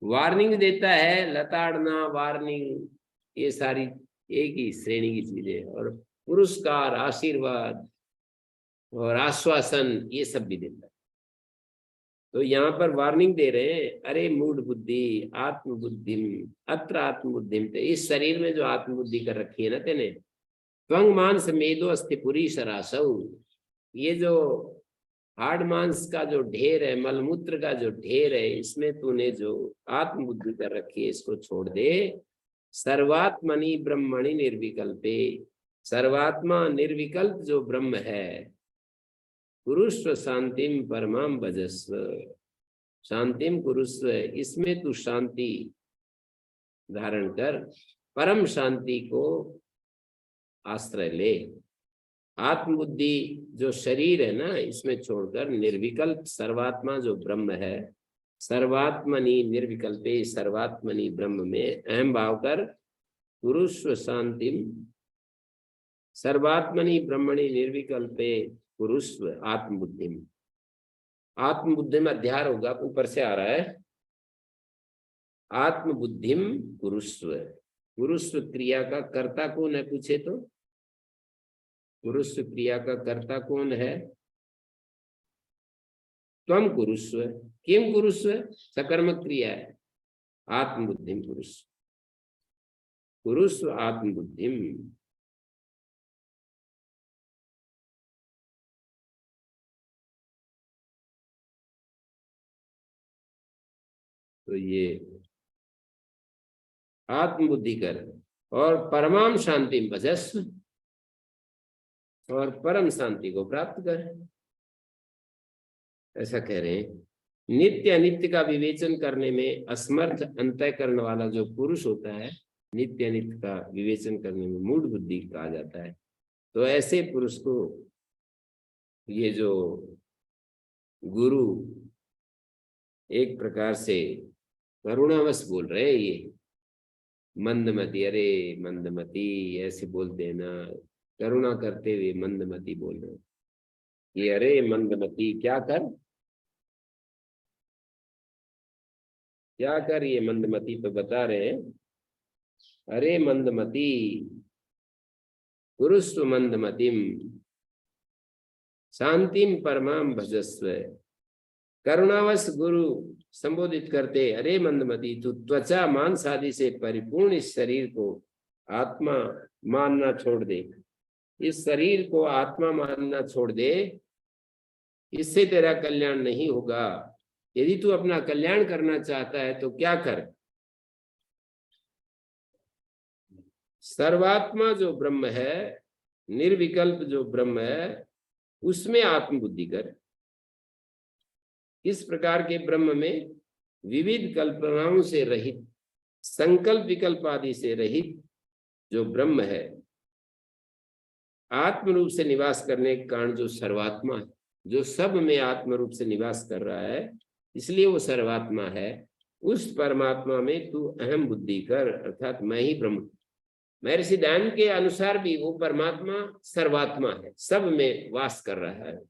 वार्निंग देता है, लताड़ना, वार्निंग, ये सारी एक ही श्रेणी की चीजें, और पुरस्कार, आशीर्वाद और आश्वासन ये सब भी देता है। तो यहाँ पर वार्निंग दे रहे हैं, अरे मूढ़ बुद्धि आत्मबुद्धिम अत्र आत्मबुद्धिम, तो इस शरीर में जो आत्मबुद्धि कर रखी है ना तेने, त्वंग मांस मेदो अस्ति पुरीश रासौ, ये जो हाड़ मांस का जो ढेर है, मलमूत्र का जो ढेर है, इसमें तूने जो आत्मबुद्धि कर रखी है इसको छोड़ दे। सर्वात्मनि ब्रह्मणि निर्विकल्पे, सर्वात्मा निर्विकल्प जो ब्रह्म है, कुरुस्व शांतिम परमाम भजस्व, शांतिम कुरुस्व, इसमें तू शांति धारण कर, परम शांति को आश्रय ले। आत्मबुद्धि जो शरीर है ना, इसमें छोड़कर निर्विकल्प सर्वात्मा जो ब्रह्म है, सर्वात्मनि निर्विकल्पे, सर्वात्मनि ब्रह्म में अहम भाव कर कुरुस्व शांतिम, सर्वात्मनि ब्रह्मणि निर्विकल्पे कुरुस्व आत्मबुद्धिम। आत्मबुद्धि में अध्यार होगा, ऊपर से आ रहा है, आत्मबुद्धिम कुरुस्व। कुरुस्व क्रिया का कर्ता कौन है पूछे तो, कुरुस्व क्रिया का कर्ता कौन है? त्वम कुरुस्व, किम कुरुस्व, सकर्मक क्रिया है, आत्मबुद्धिम कुरुस्व, कुरुस्व आत्मबुद्धिम। तो ये आत्मबुद्धि कर और परमाम शांति भजस्व, और परम शांति को प्राप्त कर, ऐसा कह रहे हैं। नित्य अनित्य का विवेचन करने में असमर्थ अंतःकरण वाला जो पुरुष होता है, नित्य अनित्य का विवेचन करने में मूढ़ बुद्धि कहा जाता है। तो ऐसे पुरुष को ये जो गुरु एक प्रकार से करुणावश बोल रहे हैं, ये मंदमती, अरे मंदमती ऐसे बोलते हैं ना, करुणा करते हुए मंदमती बोल रहे हैं। कि अरे मंदमती क्या कर, क्या कर, ये मंदमती तो बता रहे हैं, अरे मंदमती गुरुस्व मंदमतिम शांतिम परमाम भजस्व। करुणावश गुरु संबोधित करते, अरे मंदमती तू त्वचा मांस आदि से परिपूर्ण इस शरीर को आत्मा मानना छोड़ दे, इस शरीर को आत्मा मानना छोड़ दे, इससे तेरा कल्याण नहीं होगा। यदि तू अपना कल्याण करना चाहता है तो क्या कर, सर्वात्मा जो ब्रह्म है, निर्विकल्प जो ब्रह्म है, उसमें आत्मबुद्धि कर। इस प्रकार के ब्रह्म में विविध कल्पनाओं से रहित, संकल्प विकल्प आदि से रहित जो ब्रह्म है, आत्म रूप से निवास करने के कारण जो सर्वात्मा है, जो सब में आत्म रूप से निवास कर रहा है, इसलिए वो सर्वात्मा है। उस परमात्मा में तू अहम बुद्धि कर, अर्थात मैं ही ब्रह्म। महर्षि दयानंद के अनुसार भी वो परमात्मा सर्वात्मा है, सब में वास कर रहा है,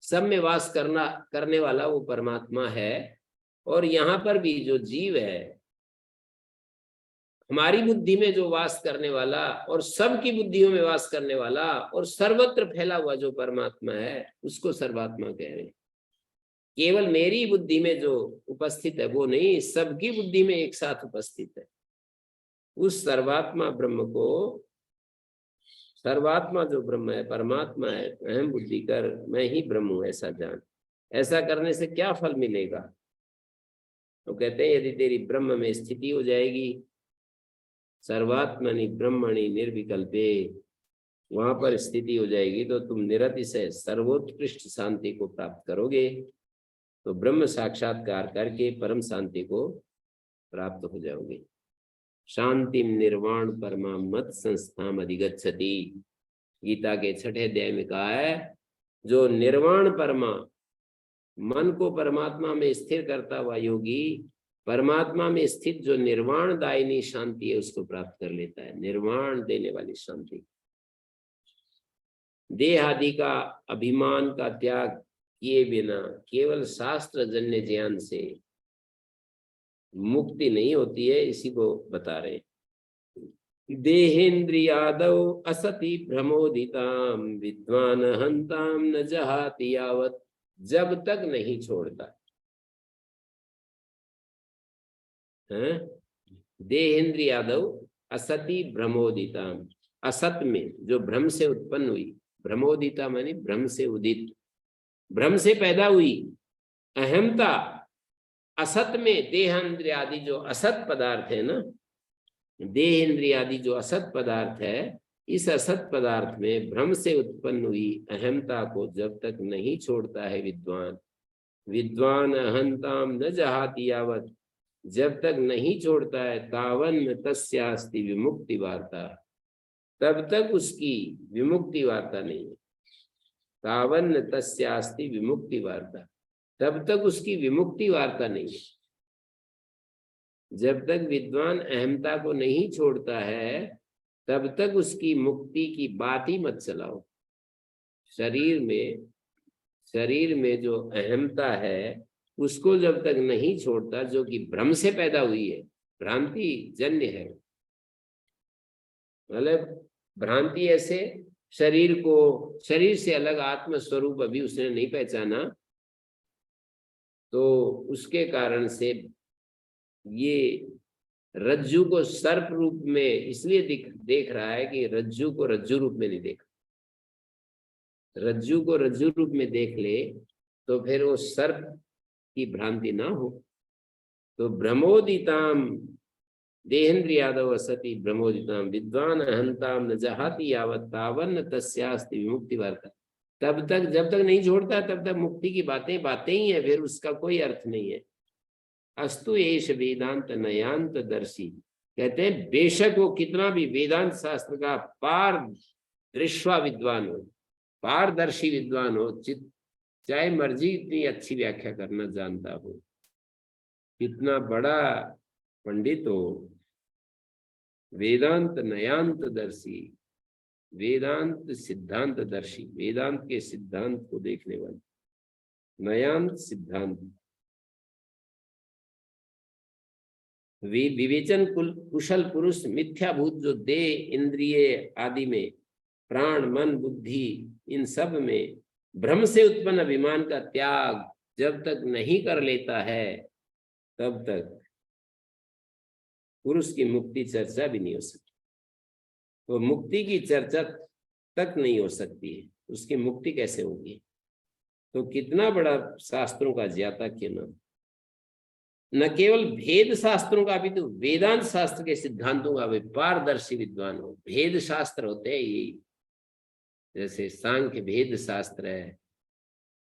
सब में वास करने वाला वो परमात्मा है। और यहाँ पर भी जो जीव है, हमारी बुद्धि में जो वास करने वाला और सबकी बुद्धियों में वास करने वाला और सर्वत्र फैला हुआ जो परमात्मा है, उसको सर्वात्मा कह रहे हैं। केवल मेरी बुद्धि में जो उपस्थित है वो नहीं, सबकी बुद्धि में एक साथ उपस्थित है। उस सर्वात्मा ब्रह्म को, सर्वात्मा जो ब्रह्म है, परमात्मा है, अहम बुद्धि कर, मैं ही ब्रह्म हूं ऐसा जान। ऐसा करने से क्या फल मिलेगा? तो कहते हैं, यदि तेरी ब्रह्म में स्थिति हो जाएगी, सर्वात्मनि ब्रह्मणि निर्विकल्पे, वहां पर स्थिति हो जाएगी, तो तुम निरतिशय सर्वोत्कृष्ट शांति को प्राप्त करोगे। तो ब्रह्म साक्षात्कार करके परम शांति को प्राप्त हो जाओगे। शांतिम निर्वाण परमा मत संस्थाम अधिगच्छति, गीता के 6वें अध्याय में कहा है, जो निर्वाण परमा, मन को परमात्मा में स्थिर करता हुआ योगी, परमात्मा में स्थित जो निर्वाण दायिनी शांति है उसको प्राप्त कर लेता है, निर्वाण देने वाली शांति। देह आदि का अभिमान का त्याग किए बिना केवल शास्त्र जन्य ज्ञान से मुक्ति नहीं होती है, इसी को बता रहे। देहेन्द्रियादौ असति प्रमोदिताम विद्वान हंताम न जहाति यावत, जब तक नहीं छोड़ता है। देहेन्द्रियादौ असति भ्रमोदिताम, असत में जो भ्रम से उत्पन्न हुई, भ्रमोदिता माने भ्रम से उदित, भ्रम से पैदा हुई अहमता, असत में देहेन्द्रिय आदि जो असत पदार्थ है ना, देह इंद्रिय आदि जो असत पदार्थ है, इस असत पदार्थ में भ्रम से उत्पन्न हुई अहमता को जब तक नहीं छोड़ता है विद्वान, विद्वान अहंताम न जहाति यावत, जब तक नहीं छोड़ता है, तावन तस्यास्ति विमुक्ति वार्ता, तब तक उसकी विमुक्ति वार्ता नहीं है। तावन तस्यास्ति विमुक्ति वार्ता, तब तक उसकी विमुक्ति वार्ता नहीं है। जब तक विद्वान अहमता को नहीं छोड़ता है, तब तक उसकी मुक्ति की बात ही मत चलाओ। शरीर में जो अहमता है उसको जब तक नहीं छोड़ता, जो कि भ्रम से पैदा हुई है, भ्रांति जन्य है, मतलब भ्रांति ऐसे, शरीर से अलग आत्म स्वरूप अभी उसने नहीं पहचाना, तो उसके कारण से ये रज्जु को सर्प रूप में इसलिए देख रहा है कि रज्जु को रज्जु रूप में नहीं देखा। रज्जु को रज्जु रूप में देख ले तो फिर वो सर्प की भ्रांति ना हो। तो भ्रमोदिताम देहेन्द्रियादव असति भ्रमोदिताम विद्वान अहंताम न जहाति यावत तावन तस्यास्ति विमुक्ति वार्ता, तब तक जब तक नहीं छोड़ता तब तक मुक्ति की बातें ही है, फिर उसका कोई अर्थ नहीं है। अस्तु एष वेदांत नयांत दर्शी, कहते हैं बेशक वो कितना भी वेदांत शास्त्र का पारदृश्वा विद्वान हो, पारदर्शी विद्वान हो, चाहे मर्जी इतनी अच्छी व्याख्या करना जानता हो, कितना बड़ा पंडित हो, वेदांत नयांत दर्शी, वेदांत सिद्धांत दर्शी, वेदांत के सिद्धांत को देखने वाले, नयांत सिद्धांत, विवेचन कुशल पुरुष मिथ्याभूत जो देह इंद्रिय आदि में, प्राण मन बुद्धि इन सब में भ्रम से उत्पन्न अभिमान का त्याग जब तक नहीं कर लेता है, तब तक पुरुष की मुक्ति चर्चा भी नहीं हो सकती। तो मुक्ति की चर्चा तक नहीं हो सकती है, उसकी मुक्ति कैसे होगी? तो कितना बड़ा शास्त्रों का ज्ञाता क्यों न केवल भेद शास्त्रों का भी, तो वेदांत शास्त्र के सिद्धांतों का भी पारदर्शी विद्वान हो। भेद शास्त्र होते हैं ये, जैसे सांख्य भेद शास्त्र है,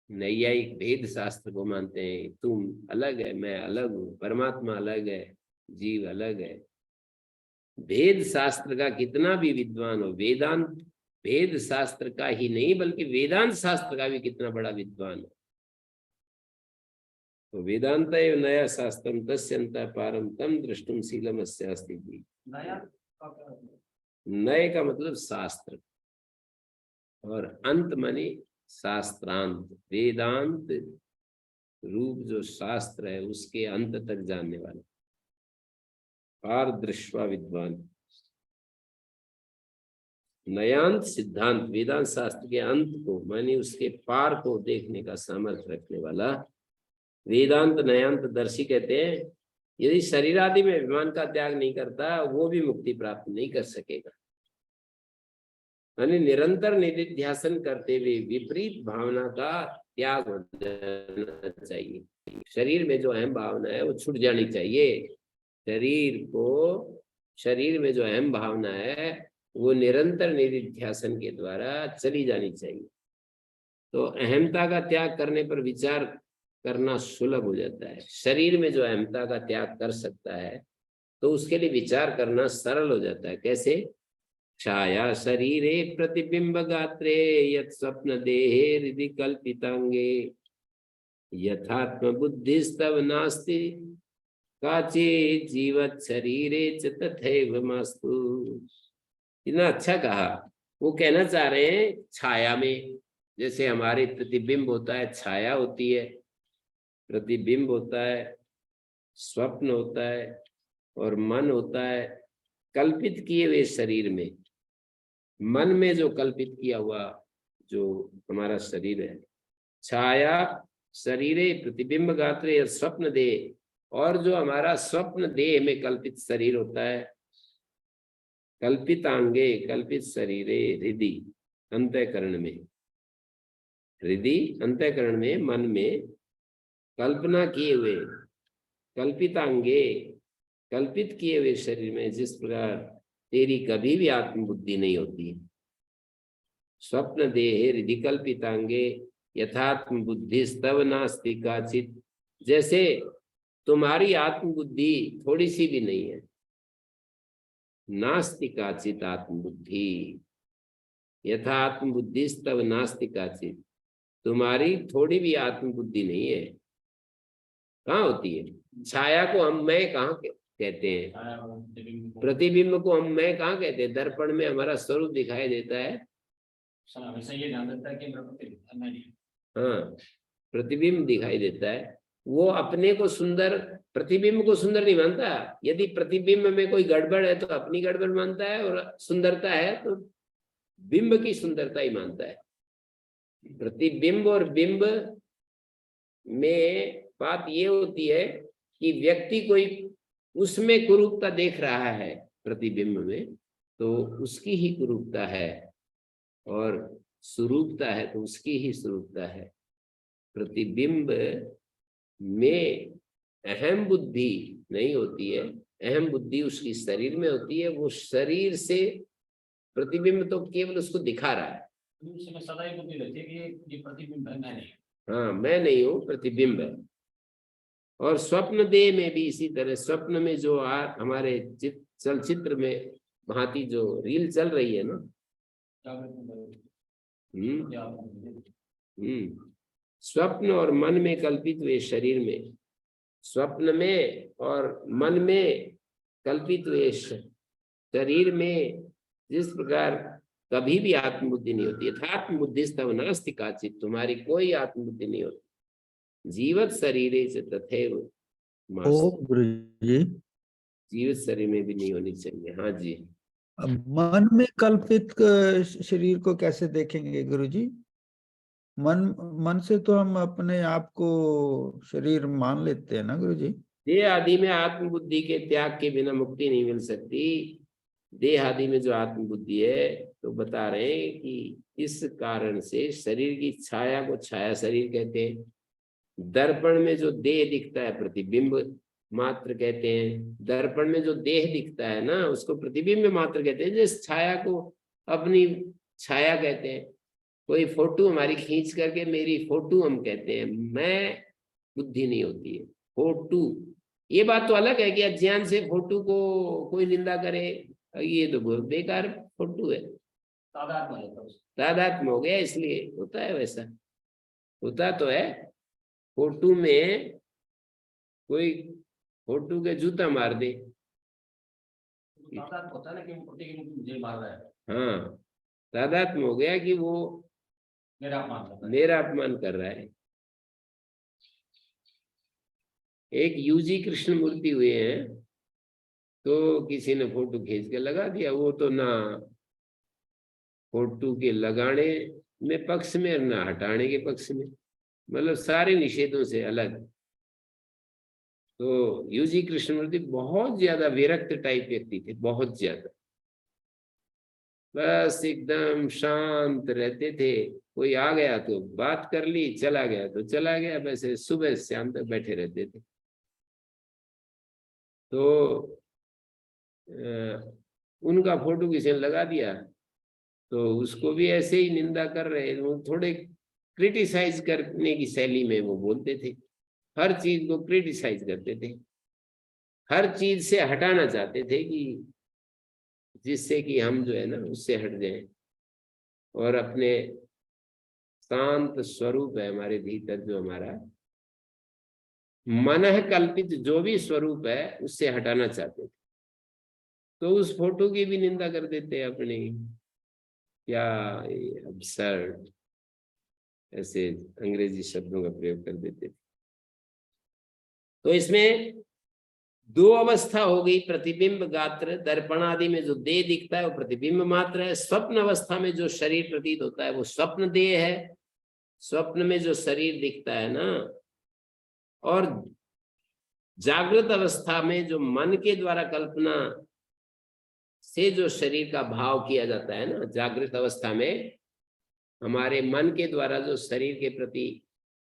नैयायिक भेद शास्त्र को मानते हैं, तुम अलग है मैं अलग हूँ, परमात्मा अलग है जीव अलग है। भेद शास्त्र का कितना भी विद्वान हो, वेदांत भेद शास्त्र का ही नहीं बल्कि वेदांत शास्त्र का भी कितना बड़ा विद्वान हो। तो वेदांत एव नया शास्त्रम तस्यंतः पारम तम द्रष्टुम शीलमस्यास्ति जी। नए का मतलब शास्त्र, और अंत माने शास्त्रांत, वेदांत रूप जो शास्त्र है उसके अंत तक जानने वाला, पारदृश्वा विद्वान। नयांत सिद्धांत, वेदांत शास्त्र के अंत को माने उसके पार को देखने का सामर्थ्य रखने वाला वेदांत नयांत दर्शी कहते हैं। यदि शरीर आदि में अभिमान का त्याग नहीं करता, वो भी मुक्ति प्राप्त नहीं कर सकेगा। यानी निरंतर निधिध्यासन करते हुए विपरीत भावना का त्याग हो जाना चाहिए। शरीर में जो अहम भावना है वो छूट जानी चाहिए। शरीर में जो अहम भावना है वो निरंतर निधिध्यासन के द्वारा चली जानी चाहिए। तो अहमता का त्याग करने पर विचार करना सुलभ हो जाता है। शरीर में जो अहमता का त्याग कर सकता है तो उसके लिए विचार करना सरल हो जाता है। कैसे? छाया शरीरे प्रतिबिंब गात्रे यत् स्वप्न देहे हृदि कल्पितांगे यथात्म बुद्धिस्तव नास्ति काचे जीवत शरीरे च तथैव मास्तु। इतना अच्छा कहा। वो कहना चाह रहे हैं छाया में, जैसे हमारे प्रतिबिंब होता है, छाया होती है, प्रतिबिंब होता है, स्वप्न होता है और मन होता है कल्पित किए हुए शरीर में। मन में जो कल्पित किया हुआ जो हमारा शरीर है, छाया शरीरे प्रतिबिंब गात्रे स्वप्न देह, और जो हमारा स्वप्न देह में कल्पित शरीर होता है, कल्पितांगे कल्पित शरीरे हृदि अंतःकरण में, हृदि अंतःकरण में मन में कल्पना किए हुए कल्पितांगे कल्पित किए हुए शरीर में जिस प्रकार तेरी कभी भी आत्मबुद्धि नहीं होती। स्वप्न देहे हृदि कल्पितांगे यथात्म बुद्धि स्तव नास्ति काचित, जैसे तुम्हारी आत्मबुद्धि थोड़ी सी भी नहीं है। नास्ति काचित आत्मबुद्धि, यथा आत्मबुद्धि स्तव नास्ति काचित, तुम्हारी थोड़ी भी आत्मबुद्धि नहीं है। कहाँ होती है? छाया को हम मैं कहाँ कहते हैं? प्रतिबिंब को हम मैं कहाँ कहते हैं? दर्पण में हमारा स्वरूप दिखाई देता है। हाँ, प्रतिबिंब दिखाई देता है। वो अपने को सुंदर, प्रतिबिंब को सुंदर नहीं मानता। यदि प्रतिबिंब में कोई गड़बड़ है तो अपनी गड़बड़ मानता है, और सुंदरता है तो बिंब की सुंदरता ही मानता है। प्रतिबिंब और बिंब में बात ये होती है कि व्यक्ति कोई उसमें कुरूपता देख रहा है प्रतिबिंब में, तो उसकी ही कुरूपता है, और स्वरूपता है तो उसकी ही स्वरूपता है। प्रतिबिंब में अहम बुद्धि नहीं होती है, अहम बुद्धि उसकी शरीर में होती है। वो शरीर से प्रतिबिंब तो केवल उसको दिखा रहा है। सदा ही बुद्धि रहती है कि ये प्रतिबिंब है, मैं नहीं। हाँ, मैं नहीं हूँ, प्रतिबिंब है। और स्वप्न देह में भी इसी तरह, स्वप्न में जो हमारे चलचित्र में भांति जो रील चल रही है ना, स्वप्न और मन में कल्पित हुए शरीर में, स्वप्न में और मन में कल्पित हुए शरीर में जिस प्रकार कभी भी आत्मबुद्धि नहीं होती। यथात्म बुद्धिस्तव नास्ति काचित, तुम्हारी कोई आत्मबुद्धि नहीं होती। जीवित शरीरे च तथैव ओ मास्तु, गुरु जी, जीवित शरीर में भी नहीं होनी चाहिए। हाँ जी। अब मन में कल्पित शरीर को कैसे देखेंगे गुरु जी? मन मन से तो हम अपने आप को शरीर मान लेते हैं ना गुरु जी। देह आदि में आत्मबुद्धि के त्याग के बिना मुक्ति नहीं मिल सकती। देह आदि में जो आत्मबुद्धि है, तो बता रहे हैं कि इस कारण से शरीर की छाया को छाया शरीर कहते हैं। दर्पण में जो देह दिखता है प्रतिबिंब मात्र कहते हैं। दर्पण में जो देह दिखता है ना, उसको प्रतिबिंब मात्र कहते हैं। जिस छाया को अपनी छाया कहते हैं। कोई फोटो हमारी खींच करके मेरी फोटो हम कहते हैं, मैं बुद्धि नहीं होती है। फोटो, ये बात तो अलग है कि अज्ञान से फोटो को कोई निंदा करे, ये तो बहुत बेकार फोटो है। तादात्म्य है तो तादात्म्य हो गया, इसलिए होता है वैसा। होता तो है, फोटो में कोई फोटो के जूता मार दे, तादात्म्य होता है ना कि वो कुत्ते की मुझे मार रहा है, हाँ तादात्म्य हो गया कि वो मेरा अपमान कर रहा है। मेरा अपमान कर रहा है। एक यूजी कृष्ण मूर्ति हुए हैं, तो किसी ने फोटो खींच के लगा दिया। वो तो ना फोटो के लगाने में पक्ष में, ना हटाने के पक्ष में, मतलब सारे निषेधों से अलग। तो यूजी कृष्णमूर्ति बहुत ज्यादा विरक्त टाइप व्यक्ति थे, बहुत ज्यादा। बस एकदम शांत रहते थे। कोई आ गया तो बात कर ली, चला गया तो चला गया, वैसे सुबह से शाम तक बैठे रहते थे। तो उनका फोटो किसी ने लगा दिया, तो उसको भी ऐसे ही निंदा कर रहे। वो थोड़े क्रिटिसाइज करने की शैली में वो बोलते थे, हर चीज को क्रिटिसाइज करते थे, हर चीज से हटाना चाहते थे कि जिससे कि हम जो है ना उससे हट जाएं, और अपने शांत स्वरूप है हमारे भीतर, जो हमारा मन कल्पित जो भी स्वरूप है उससे हटाना चाहते थे। तो उस फोटो की भी निंदा कर देते अपने, क्या अब्सर्ड, ऐसे अंग्रेजी शब्दों का प्रयोग कर देते थे। तो इसमें दो अवस्था हो गई, प्रतिबिंब गात्र। दर्पण आदि में जो देह दिखता है वो प्रतिबिंब मात्र है। स्वप्न अवस्था में जो शरीर प्रतीत होता है वो स्वप्न देह है। स्वप्न में जो शरीर दिखता है ना, और जागृत अवस्था में जो मन के द्वारा कल्पना से जो शरीर का भाव किया जाता है ना, जागृत अवस्था में हमारे मन के द्वारा जो शरीर के प्रति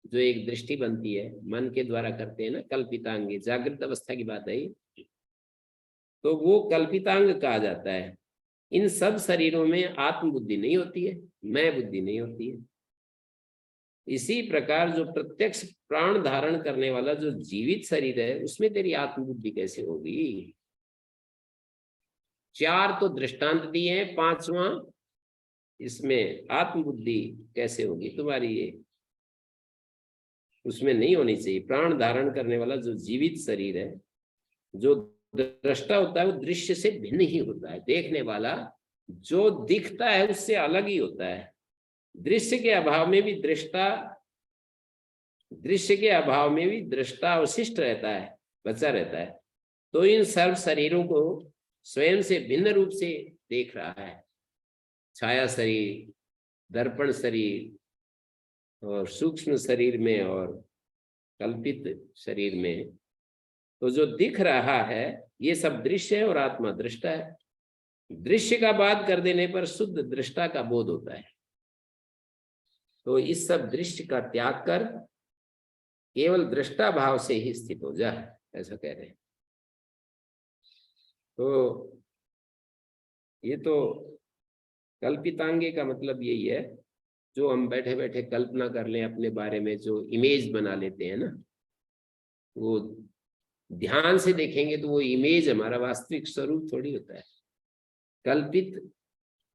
जो एक दृष्टि बनती है, मन के द्वारा करते हैं ना, कल्पितांग, जागृत अवस्था की बात है, तो वो कल्पितांग कहा जाता है। इन सब शरीरों में आत्मबुद्धि नहीं होती है, मैं बुद्धि नहीं होती है। इसी प्रकार जो प्रत्यक्ष प्राण धारण करने वाला जो जीवित शरीर है, उसमें तेरी आत्मबुद्धि कैसे होगी? चार तो दृष्टांत दिए हैं, पांचवा इसमें आत्मबुद्धि कैसे होगी तुम्हारी? ये उसमें नहीं होनी चाहिए। प्राण धारण करने वाला जो जीवित शरीर है, जो दृष्टा होता है, वो दृश्य से भिन्न ही होता है। देखने वाला जो दिखता है उससे अलग ही होता है। दृश्य के अभाव में भी दृष्टा, दृश्य के अभाव में भी दृष्टा अवशिष्ट रहता है, बचा रहता है। तो इन सर्व शरीरों को स्वयं से भिन्न रूप से देख रहा है। छाया शरीर, दर्पण शरीर, और सूक्ष्म शरीर में, और कल्पित शरीर में। तो जो दिख रहा है ये सब दृश्य है, और आत्मा दृष्टा है। दृश्य का बात कर देने पर शुद्ध दृष्टा का बोध होता है। तो इस सब दृश्य का त्याग कर केवल दृष्टा भाव से ही स्थित हो जा, ऐसा कह रहे हैं। तो ये तो कल्पितांगे का मतलब यही है, जो हम बैठे बैठे कल्पना कर लें अपने बारे में, जो इमेज बना लेते हैं ना, वो ध्यान से देखेंगे तो वो इमेज हमारा वास्तविक स्वरूप थोड़ी होता है। कल्पित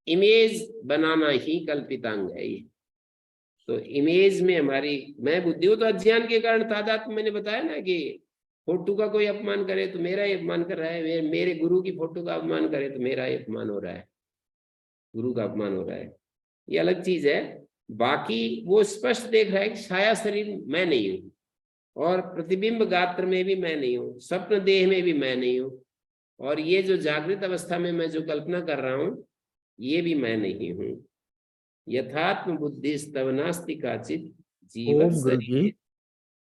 इमेज बनाना ही कल्पितांग है ये। तो इमेज में हमारी मैं बुद्धि हो, तो अज्ञान के कारण तादात्म्य, मैंने बताया ना कि फोटो का कोई अपमान करे तो मेरा ही अपमान कर रहा है, मेरे गुरु की फोटो का अपमान करे तो मेरा ही अपमान हो रहा है। गुरु का अपमान हो रहा है, ये अलग चीज है। बाकी वो स्पष्ट देख रहा है कि छाया शरीर मैं नहीं हूं, और प्रतिबिंब गात्र में भी मैं नहीं हूं, स्वप्न देह में भी मैं नहीं हूं, और ये जो जागृत अवस्था में मैं जो कल्पना कर रहा हूं ये भी मैं नहीं हूं। यथात्म बुद्धि स्तव नास्ति काचित जीवत ओम गुरु जी। शरीर।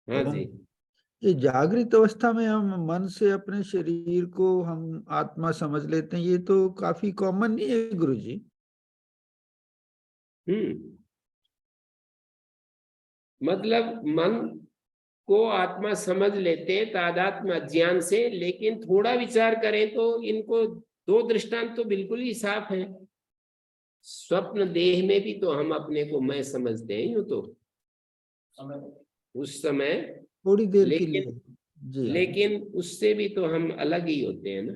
हाँ ओम। जी। ये जागृत अवस्था में हम मन से अपने शरीर को हम आत्मा समझ लेते हैं, ये तो काफी कॉमन नहीं है गुरु जी? मतलब मन को आत्मा समझ लेते हैं तादात्म्य अज्ञान से, लेकिन थोड़ा विचार करें तो इनको दो दृष्टांत तो बिल्कुल ही साफ है। स्वप्न देह में भी तो हम अपने को मैं समझते हैं यूं तो उस समय, थोड़ी देर के लेकिन लिए। जी। लेकिन उससे भी तो हम अलग ही होते हैं ना।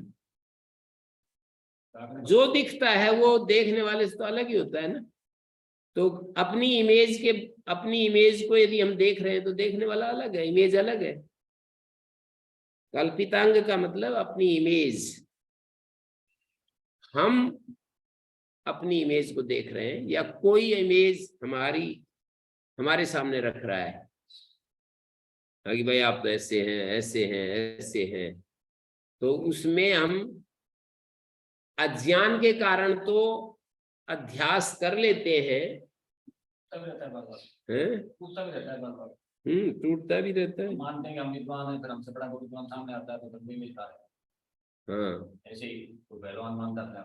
जो दिखता है वो देखने वाले से तो अलग ही होता है ना। तो अपनी इमेज को यदि हम देख रहे हैं तो देखने वाला अलग है, इमेज अलग है। कल्पितांग का मतलब अपनी इमेज, हम अपनी इमेज को देख रहे हैं या कोई इमेज हमारे सामने रख रहा है कि भाई आप तो ऐसे हैं ऐसे हैं ऐसे हैं, तो उसमें हम अज्ञान के कारण तो अध्यास कर लेते हैं। टूटता भी रहता है बार बार। टूटता भी रहता है। मानते हैं कि हम विद्वान हैं, फिर हमसे बड़ा कोई विद्वान सामने आता है तो फिर भी मिलता है। हाँ, ऐसे ही कोई पहलवान मानता था।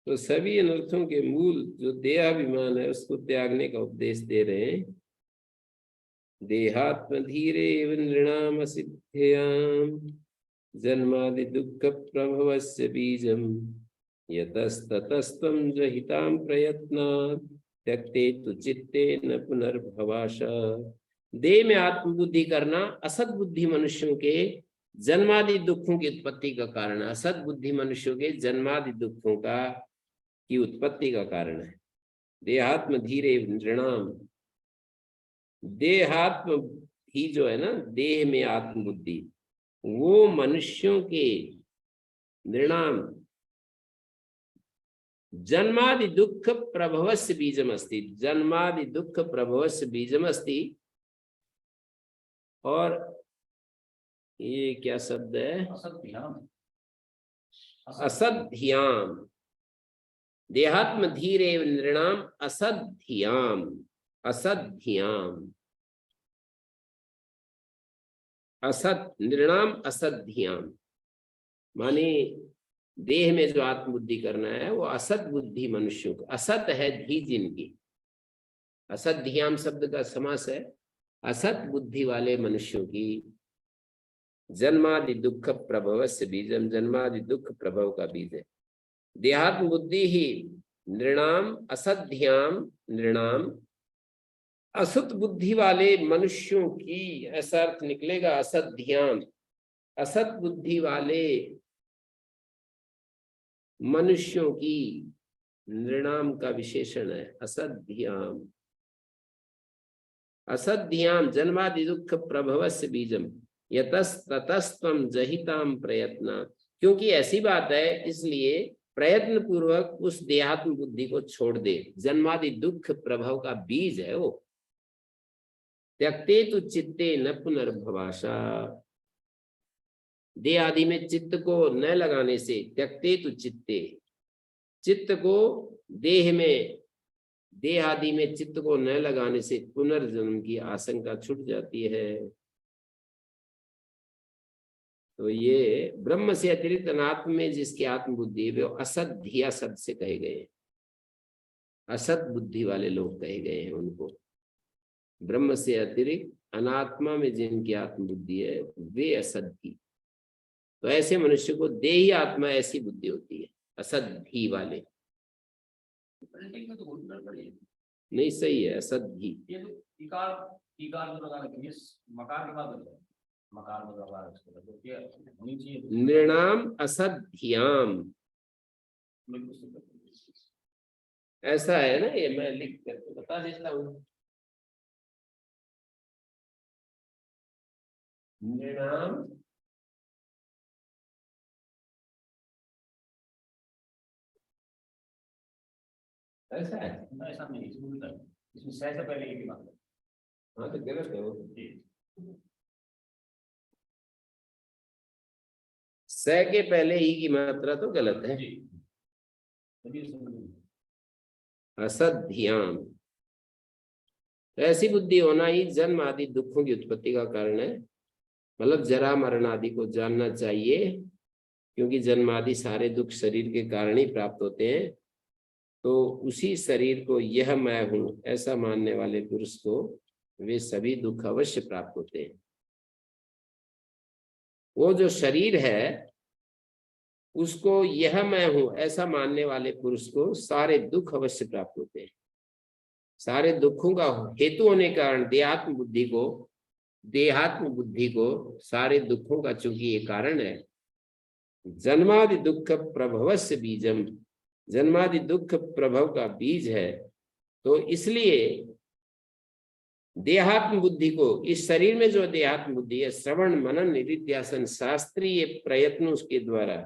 तो सभी अनर्थों के मूल जो देहाभिमान है उसको त्यागने का उपदेश दे रहे हैं। देहात्म धीरे नृणाम असिद्धयाम जन्मादि दुख प्रभवस्य बीजम यतस्ततस्त्वं जहितां प्रयत्नात् त्यक्ते तु चित्ते न पुनर्भवाशा। देह में आत्मबुद्धि करना असद बुद्धि मनुष्यों के जन्मादि दुखों की उत्पत्ति का कारण है। असद बुद्धि मनुष्यों के जन्मादि दुखों की उत्पत्ति का कारण है। देहात्म धीरे नृणाम, देहात्म ही जो है ना, देह में आत्मबुद्धि, वो मनुष्यों के नृणाम जन्मादि दुख प्रभवस्य बीजम अस्ति, जन्मादि दुख प्रभवस्य बीजम अस्ति। और ये क्या शब्द है? असद्ध्याम। देहात्म धीरे नृणाम असद्ध्याम, असद्ध्याम, असत नृणाम असद्ध्याम, माने देह में जो आत्मबुद्धि करना है वो असत बुद्धि मनुष्यों को, असत है धी जिनकी, असद्ध्याम शब्द का समास है, असत बुद्धि वाले मनुष्यों की जन्मादि दुख प्रभव से बीजम, जन्मादि दुख प्रभव का बीज है। देहात्म बुद्धि ही नृणाम असद्ध्याम, नृणाम असत बुद्धि वाले मनुष्यों की, ऐसा अर्थ निकलेगा असद्ध्याम, असत बुद्धि वाले मनुष्यों की, नृणाम का विशेषण है असद्ध्याम, असद्ध्याम जन्मादि दुख प्रभवस्य बीजम यतस्ततस्त्वं जहिताम प्रयत्न। क्योंकि ऐसी बात है इसलिए प्रयत्न पूर्वक उस देहात्म बुद्धि को छोड़ दे, जन्मादि दुख प्रभव का बीज है वो। त्यक्ते तु चित्ते न पुनर्भवाशा, देह आदि में चित्त को न लगाने से, त्यक्ते तु चित्ते, चित्त को देह में, देह आदि में चित्त को न लगाने से पुनर्जन्म की आशंका छूट जाती है। तो ये ब्रह्म से अतिरिक्त अनात्म में जिसकी आत्मबुद्धि है वो असत धिया शब्द से कहे गए हैं, असत बुद्धि वाले लोग कहे गए हैं उनको। ब्रह्म से अतिरिक्त अनात्मा में जिनकी आत्मबुद्धि है वे असत धी। तो ऐसे मनुष्य को देही आत्मा ऐसी बुद्धि होती है, असत धी वाले। नहीं सही है, असत धी। इकार जो लगा रखेंगे मकार के बाद मकार में लगा होनी चाहिए नृणाम असद्ध्याम, ऐसा है ना, ये मैं लिख कर बता देता हूँ। नृणाम ऐसा है? ऐसा नहीं, इसमें उल्टा है। इसमें सह से पहले एक ही बात है। हाँ तो गलत है वो। जी। स के पहले ई की मात्रा तो गलत है। जी। तभी इसमें असद ध्यान, तो ऐसी बुद्धि होना ही जन्म आदि दुखों की उत्पत्ति का कारण है। मतलब जरा मरण आदि को जानना चाहिए, क्योंकि जन्म आदि सारे दुख शरीर के कारण ही प्राप्त होते हैं। तो उसी शरीर को यह मैं हूं ऐसा मानने वाले पुरुष को वे सभी दुख अवश्य प्राप्त होते हैं। वो जो शरीर है उसको यह मैं हूं ऐसा मानने वाले पुरुष को सारे दुख अवश्य प्राप्त होते हैं। सारे दुखों का हेतु होने के कारण देहात्म बुद्धि को सारे दुखों का चूंकि ये कारण है, जन्मादि दुख प्रभवस्य बीजम, जन्मादि दुख प्रभव का बीज है। तो इसलिए देहात्म बुद्धि को, इस शरीर में जो देहात्म बुद्धि है, श्रवण मनन निधिध्यासन शास्त्रीय प्रयत्नों के द्वारा,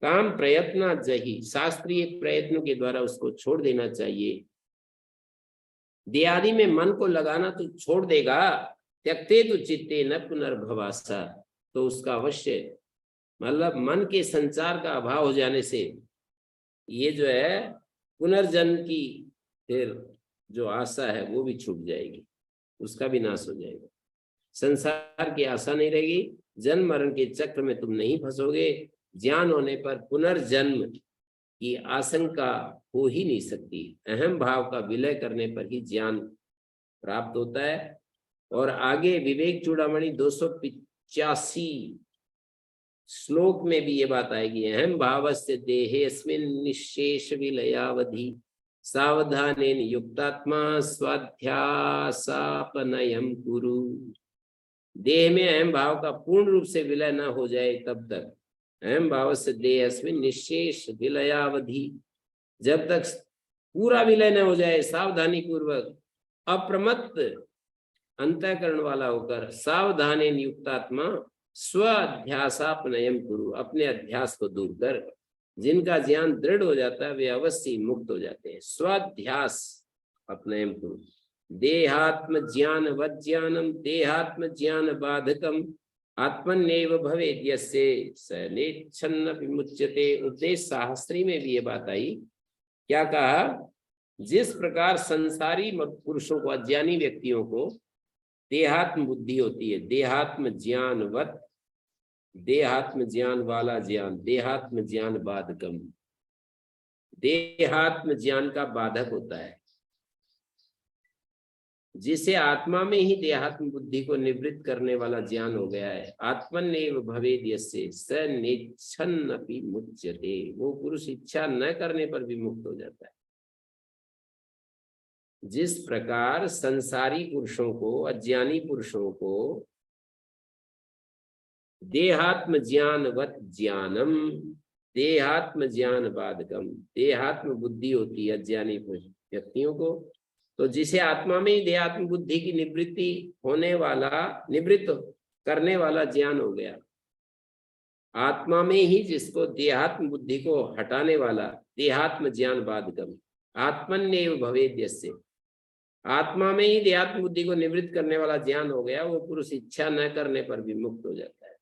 काम प्रयत्न जही, शास्त्रीय प्रयत्नों के द्वारा उसको छोड़ देना चाहिए। देहादि में मन को लगाना तो छोड़ देगा, त्यक्ते तो चित्ते न पुनर्भवासा, तो उसका अवश्य मतलब मन के संचार का अभाव हो जाने से ये जो है पुनर्जन्म की फिर जो आशा है वो भी छूट जाएगी, उसका भी नाश हो जाएगा। संसार की आशा नहीं रहेगी, जन्म मरण के चक्र में तुम नहीं फंसोगे। ज्ञान होने पर पुनर्जन्म की आशंका हो ही नहीं सकती। अहम भाव का विलय करने पर ही ज्ञान प्राप्त होता है। और आगे विवेक चूड़ामणि 285 श्लोक में भी ये बात आएगी, अहम भावस्य देहेस्मिन् निशेष विलयावधि सावधानेन युक्तात्मा स्वाध्यासापनयम कुरु। देह में अहम भाव का पूर्ण रूप से विलय न हो जाए तब तक, अहम भावस्य देहेस्मिन् निशेष विलयावधि, जब तक पूरा विलय न हो जाए, सावधानी पूर्वक अप्रमत्त अंतःकरण वाला होकर सावधानेन युक्तात्मा स्वाध्यासापनयम कुरु, अपने अध्यास को दूर कर, जिनका ज्ञान दृढ़ हो जाता है वे अवश्य मुक्त हो जाते हैं। स्वाध्यास अपनयम कुरु, देहात्म ज्ञान वज्ञानम देहात्म ज्ञान बाधकम आत्मन्येव भवेत् यस्य स नेच्छन्न विमुच्यते। उपदेश शास्त्री में भी ये बात आई, क्या कहा, जिस प्रकार संसारी पुरुषों को, अज्ञानी व्यक्तियों को देहात्म बुद्धि होती है, देहात्म ज्ञानवत, देहात्म ज्ञान वाला ज्ञान, देहात्म ज्ञान बाधकम, देहात्म ज्ञान का बाधक होता है। जिसे आत्मा में ही देहात्म बुद्धि को निवृत्त करने वाला ज्ञान हो गया है, आत्मन्येव भवेद् यस्य स नेच्छन्नपि मुच्यते, वो पुरुष इच्छा न करने पर भी मुक्त हो जाता है। जिस प्रकार संसारी पुरुषों को, अज्ञानी पुरुषों को देहात्म ज्ञानवत ज्ञानम देहात्म ज्ञान बाधकम, देहात्म बुद्धि होती है अज्ञानी व्यक्तियों को, तो जिसे आत्मा में ही देहात्म बुद्धि की निवृत्त करने वाला ज्ञान हो गया, आत्मा में ही जिसको देहात्म बुद्धि को हटाने वाला देहात्म ज्ञान बाधकम, आत्मन्येव भवेद् यस्य, आत्मा में ही देहात्म बुद्धि को निवृत्त करने वाला ज्ञान हो गया, वो पुरुष इच्छा न करने पर भी मुक्त हो जाता है।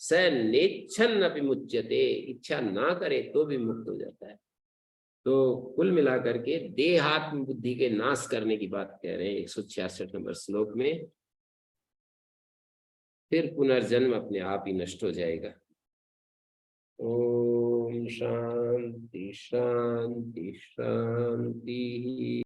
स नेच्छन्नपि मुच्यते, इच्छा ना करे तो भी मुक्त हो जाता है। तो कुल मिलाकर के देहात्म बुद्धि के नाश करने की बात कह रहे हैं 166 नंबर श्लोक में। फिर पुनर्जन्म अपने आप ही नष्ट हो जाएगा। ओम शांति शांति शांति।